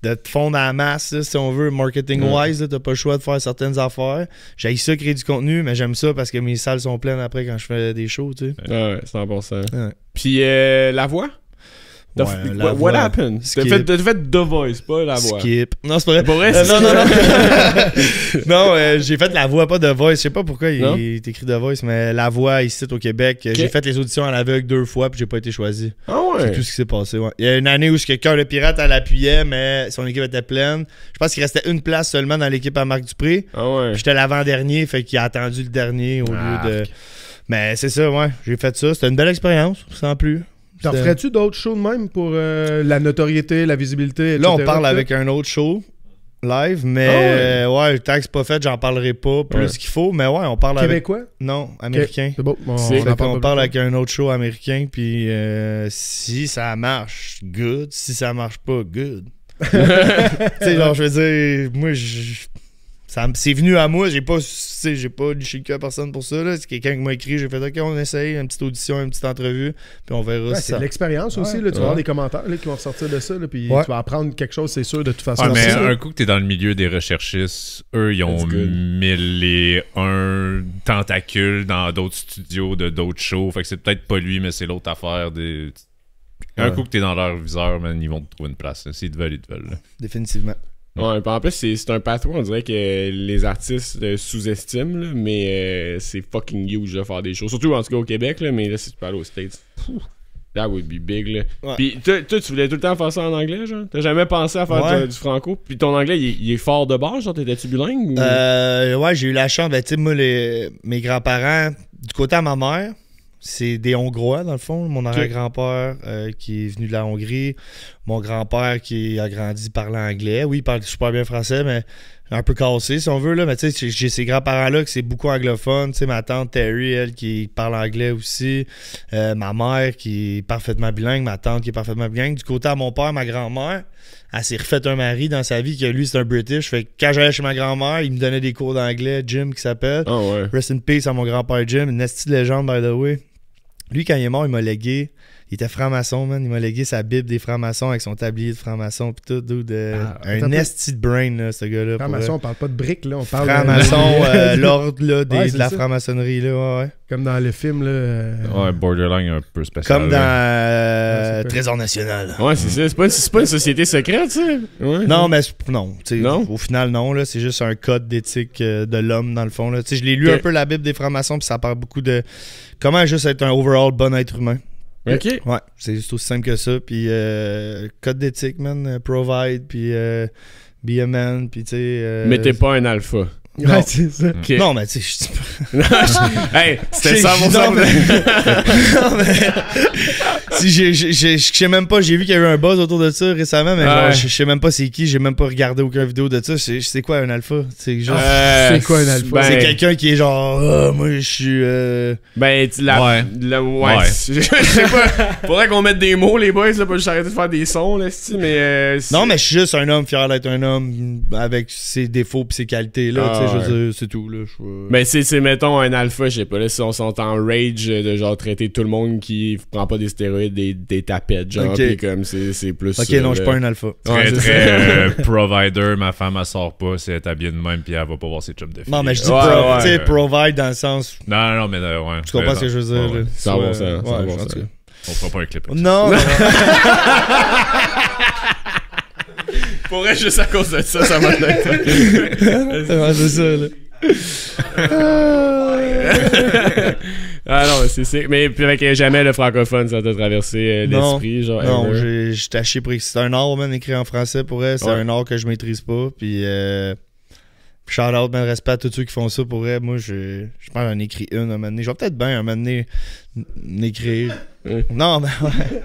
te fondre à la masse, là, si on veut, marketing-wise. T'as pas le choix de faire certaines affaires. J'haïs ça, créer du contenu, mais j'aime ça parce que mes salles sont pleines après quand je fais des shows, tu sais. Ouais, 100%. Ouais. Puis la voix? Ouais, la What voix. happened? Skip. T'as fait The Voice, pas la voix. Skip. Non, c'est pas vrai. Pour vrai, non. Non, j'ai fait la voix, pas de voice. Je sais pas pourquoi Non? il est écrit de voice, mais la voix ici au Québec. J'ai fait les auditions à l'aveugle 2 fois, puis j'ai pas été choisi. Ah C'est ouais? tout ce qui s'est passé, ouais. Il y a une année où Cœur de Pirate, elle appuyait, mais son équipe était pleine. Je pense qu'il restait une place seulement dans l'équipe à Marc Dupré. Ah ouais. J'étais l'avant-dernier, fait qu'il a attendu le dernier au lieu de. Mais c'est ça, ouais. J'ai fait ça. C'était une belle expérience, sans plus. T'en ferais-tu d'autres shows de même pour la notoriété, la visibilité, etc.? Là, on parle avec un autre show live, mais ouais, tant que c'est pas fait, j'en parlerai pas plus qu'il faut. Mais ouais, on parle Québécois? avec. Non, américain. C'est beau. Bon, C'est- on en On pas parle plus. avec un autre show américain, puis si ça marche, good. Si ça marche pas, good. Tu sais, genre, je veux dire, moi, c'est venu à moi, j'ai pas liché le cœur à personne pour ça. Là. C'est quelqu'un qui m'a écrit, j'ai fait OK, on essaye, une petite audition, une petite entrevue, puis on verra Ouais, si c'est ça. de l'expérience aussi. Là, tu vas avoir des commentaires là, qui vont ressortir de ça. Là, puis Ouais. tu vas apprendre quelque chose, c'est sûr, de toute façon. Ouais, mais C'est ça. un coup que t'es dans le milieu des recherchistes, eux, ils ont That's good. 1001 tentacules dans d'autres studios de d'autres shows. Fait que c'est peut-être pas lui, mais c'est l'autre affaire. Un coup que t'es dans leur viseur, man, ils vont te trouver une place. S'ils te veulent, ils te veulent. Là. Définitivement. Ouais, puis en plus, c'est un pathway, on dirait que les artistes sous-estiment, là, mais c'est fucking huge de faire des shows. Surtout en tout cas au Québec, là, mais là, si tu peux aller aux States, that would be big. Là. Ouais. Puis toi, tu voulais tout le temps faire ça en anglais, genre? T'as jamais pensé à faire du franco? Puis ton anglais, il est fort de base, genre? T'étais-tu bilingue? Ou... Ouais, j'ai eu la chance. Ben, tu sais, moi, mes grands-parents, du côté à ma mère, c'est des Hongrois, dans le fond. Mon arrière-grand-père qui est venu de la Hongrie. Mon grand-père qui a grandi parlant anglais. Oui, il parle super bien français, mais un peu cassé, si on veut, là. Mais tu sais, j'ai ces grands-parents-là que c'est beaucoup anglophone. Tu sais, ma tante Terry, elle, qui parle anglais aussi. Ma mère, qui est parfaitement bilingue. Ma tante, qui est parfaitement bilingue. Du côté à mon père, ma grand-mère, elle s'est refait un mari dans sa vie, que lui, c'est un British. Fait que quand j'allais chez ma grand-mère, il me donnait des cours d'anglais. Jim, qui s'appelle. Ah ouais. Rest in peace à mon grand-père Jim. Une nasty légende, by the way. Lui, quand il est mort, il m'a légué. Il était franc-maçon, man. Il m'a légué sa Bible des francs-maçons avec son tablier de franc-maçon pis tout. Un esti de brain, là, ce gars-là. Franc-maçon, on parle pas de briques, là. On parle franc-maçon, l'ordre là, Ouais, de la ça. franc-maçonnerie, là, ouais. Comme dans le film, là. Ouais, borderline un peu spécial. Comme dans c'est quoi? Trésor National. Ouais, c'est ça. C'est pas une société secrète, ça? Ouais. Non, mais non. Tu sais, Non? au final, non. Là, c'est juste un code d'éthique de l'homme, dans le fond. Là. Tu sais, je l'ai lu Ok. un peu, la Bible des francs-maçons, puis ça parle beaucoup de comment juste être un overall bon être humain. Ok. Ouais, c'est aussi simple que ça. Puis code d'éthique, man. Provide, puis be a man, puis tu sais... Mais t'es pas un alpha. Ouais, c'est ça. Ok. Non, mais tu sais, je dis pas... Hey, c'était Non, 100%. non, mais... si je sais même pas, j'ai vu qu'il y a eu un buzz autour de ça récemment, mais genre, Ouais. je sais même pas c'est qui, j'ai même pas regardé aucune vidéo de ça. C'est quoi un alpha? C'est genre... C'est quoi un alpha? Ben, c'est quelqu'un qui est genre, ah, moi je suis... Ben, Ouais. ouais. Ouais. Je sais pas. Faudrait qu'on mette des mots, les boys, là, pas juste arrêter de faire des sons, là, mais. Non, mais je suis juste un homme fier d'être un homme avec ses défauts pis ses qualités, là. Ah, tu sais, je veux ouais. dire, c'est tout, là. Ben, c'est, mettons, un alpha, je sais pas, là, si on s'entend en rage de genre traiter tout le monde qui prend pas des stéroïdes, des tapettes, genre, Ok. pis comme c'est plus. Ok, non, je suis pas un alpha. Ouais, Très, c'est très provider. Ma femme, elle sort pas. Si elle est habillée de même, puis elle va pas voir ses chums de filles. Non, mais je dis Ouais, ouais. tu sais, provide dans le sens... Non, non, mais ouais. Tu comprends ce que je veux dire, Ouais, là? ouais. Ça va, ça, Ouais, ça va, en ça. tout cas. On fera pas un clip. avec ça. Non, non. Pourrait juste à cause de ça, ça m'a l'air. Ouais, c'est ça, là. Ah non, c'est. Mais puis avec jamais le francophone, ça t'a traversé Non. l'esprit, genre. Non, ever. j'ai taché pour... C'est un art, man, écrit en français pour elle. C'est Ouais. un art que je maîtrise pas. Puis, shout out, man, respect à tous ceux qui font ça pour elle. Moi, je pense que j'en ai écrit une un moment donné. Je vais peut-être bien un moment donné écrire. Non, mais ouais.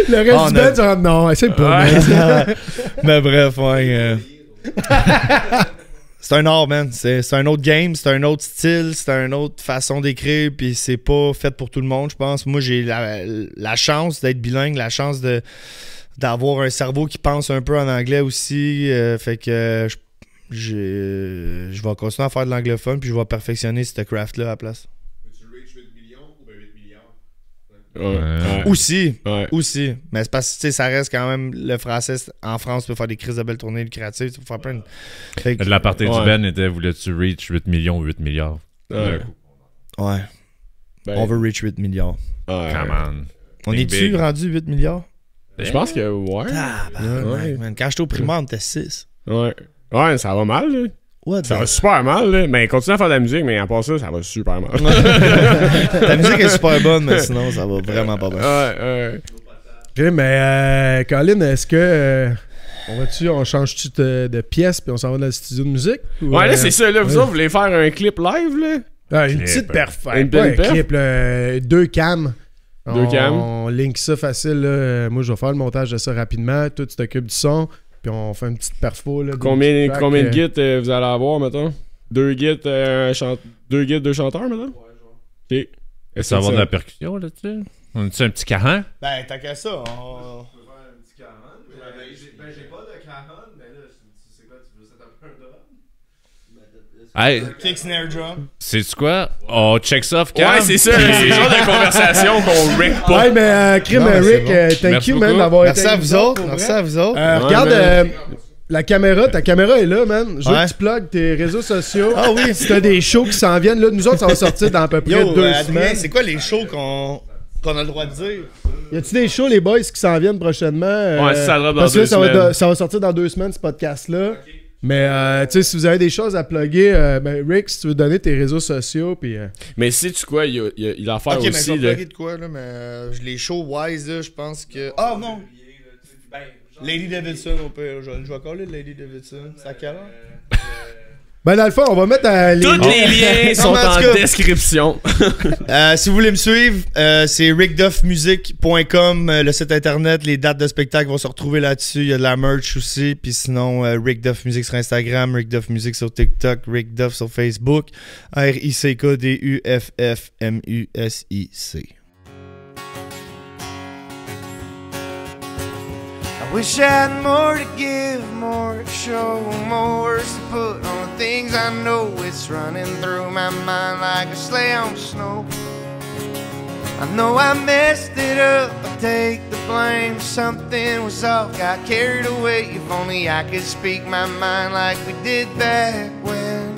Le reste Ah, du on a- band, tu rentres, non, c'est pas. Ouais. man. Mais bref, ouais. C'est un art, man. C'est un autre game, c'est un autre style, c'est une autre façon d'écrire, puis c'est pas fait pour tout le monde, je pense. Moi, j'ai la chance d'être bilingue, la chance d'avoir un cerveau qui pense un peu en anglais aussi. Fait que je vais continuer à faire de l'anglophone, puis je vais perfectionner cette craft-là à la place. Ouais. Aussi. Ouais. Aussi. Mais c'est parce que tu sais, ça reste quand même le français. En France, tu peux faire des crises de belles tournées créatives. Tu peux faire plein de. Fait que- La partie Ouais. du Ben était voulais-tu reach 8 millions ou 8 milliards? Ouais. Ouais. Ben, On veut reach 8 milliards. ouais. Come on. On Think est-tu big. rendu 8 milliards? Je pense que ouais. Ouais. Man. Quand j'étais au primaire, on était 6. Ouais. Ouais, ça va mal, là. What? Ça va super mal, là. Mais continue à faire de la musique, mais à part ça, ça va super mal. Ta musique est super bonne, mais sinon, ça va vraiment pas bien. Ouais. Ok, mais Colin, est-ce que. On change-tu de pièce puis on s'en va dans le studio de musique? Ou, Ouais, là, c'est ça, là. Vous ouais. autres, vous voulez faire un clip live, là? Ah, une Clip. petite perf. Une Pas un belle perf? clip, là, 2 cams. Deux cams. On link ça facile. Là. Moi, je vais faire le montage de ça rapidement. Toi, tu t'occupes du son. Puis on fait une petite perfo. Là, Combien d'une petite de track, gits vous allez avoir, mettons? 2 gits, 2 gits, 2 chanteurs, mettons? Ok. Est-ce que ça va avoir de la percussion là-dessus? On a-tu un petit cahan? Ben, t'as qu'à ça. On... J'ai pas de cajon, mais là, c'est quoi, tu veux ça taper un drum? Hey, Kick, snare, drum. sais-tu quoi? On check ça off cam. Ouais, c'est ça, là, c'est le genre de conversation qu'on wreck pas. Ouais, mais Crime, Non, mais Rick, c'est thank Merci you, man, beaucoup. d'avoir été Merci à avec vous nous autres. pour Merci vrai. à vous autres. Ouais, Regarde man. la caméra. Ta caméra est là, man. Je veux Ouais. que tu plugues tes réseaux sociaux. Ah oui. Si t'as des shows qui s'en viennent, là, nous autres, ça va sortir dans à peu près Yo, 2 Adrien, semaines. c'est quoi les shows qu'on a le droit de dire? Y a-tu des shows, les boys, qui s'en viennent prochainement? Ouais, ça drop dans parce que 2 là, semaines. ça va sortir dans 2 semaines, ce podcast-là. Mais, tu sais, si vous avez des choses à plugger, ben, Rick, si tu veux donner tes réseaux sociaux, puis... Mais sais-tu quoi, il y a l'affaire Ok, mais je aussi, vais là. plugger de quoi, là, mais les shows Wise, là, je pense que... Ah, non! Lady Davidson, au pire. Je vais coller Lady Davidson. C'est à quelle heure? Ben, dans le fond, on va mettre Tous les liens sont Non, mais en en tout cas- description. Si vous voulez me suivre, c'est rickduffmusic.com, le site internet. Les dates de spectacle vont se retrouver là-dessus. Il y a de la merch aussi. Puis sinon, Rick Duff Music sur Instagram, Rick Duff Music sur TikTok, Rick Duff sur Facebook. RICKDUFFMUSIC. I wish I had more to give, more to show, more words to put on the things I know. It's running through my mind like a sleigh on snow. I know I messed it up, I take the blame. Something was off, got carried away. If only I could speak my mind like we did back when.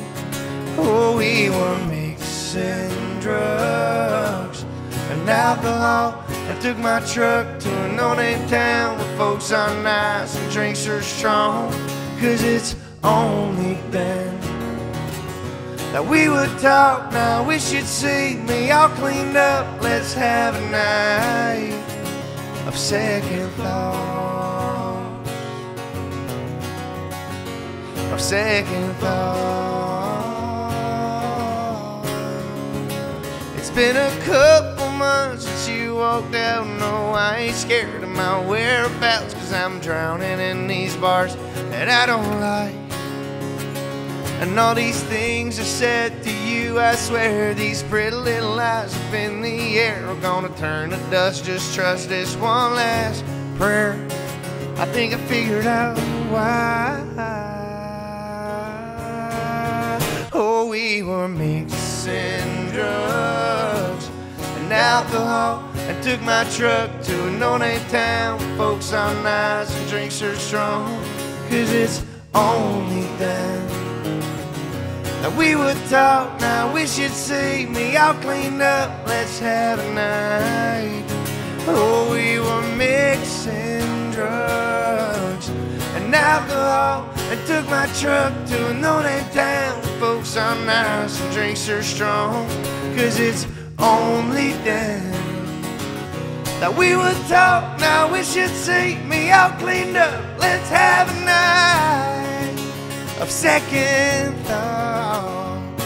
Oh, we were mixing drugs and alcohol. I took my truck to a no-name town where folks are nice and drinks are strong. Cause it's only then that we would talk. Now I wish you'd see me all cleaned up. Let's have a night of second thoughts. Of second thoughts. It's been a couple months since you walked out. No, I ain't scared of my whereabouts, cause I'm drowning in these bars that I don't like. And all these things I said to you, I swear these pretty little lies up in the air are gonna turn to dust. Just trust this one last prayer. I think I figured out why. Oh, we were mixing drugs and alcohol. I took my truck to a no-name town where folks are nice and drinks are strong. Cause it's only then that we would talk. Now I wish you'd see me all cleaned up. Let's have a night. Oh, we were mixing drugs and alcohol. I took my truck to a no-name town where folks are nice and drinks are strong. Cause it's only then that we would talk. Now I wish you'd see me all cleaned up. Let's have a night of second thoughts.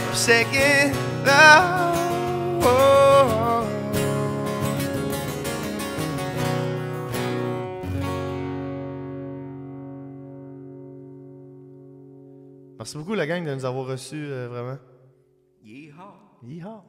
Of second thoughts. Merci beaucoup, la gang, de nous avoir reçus, vraiment. Yeehaw. Yeehaw.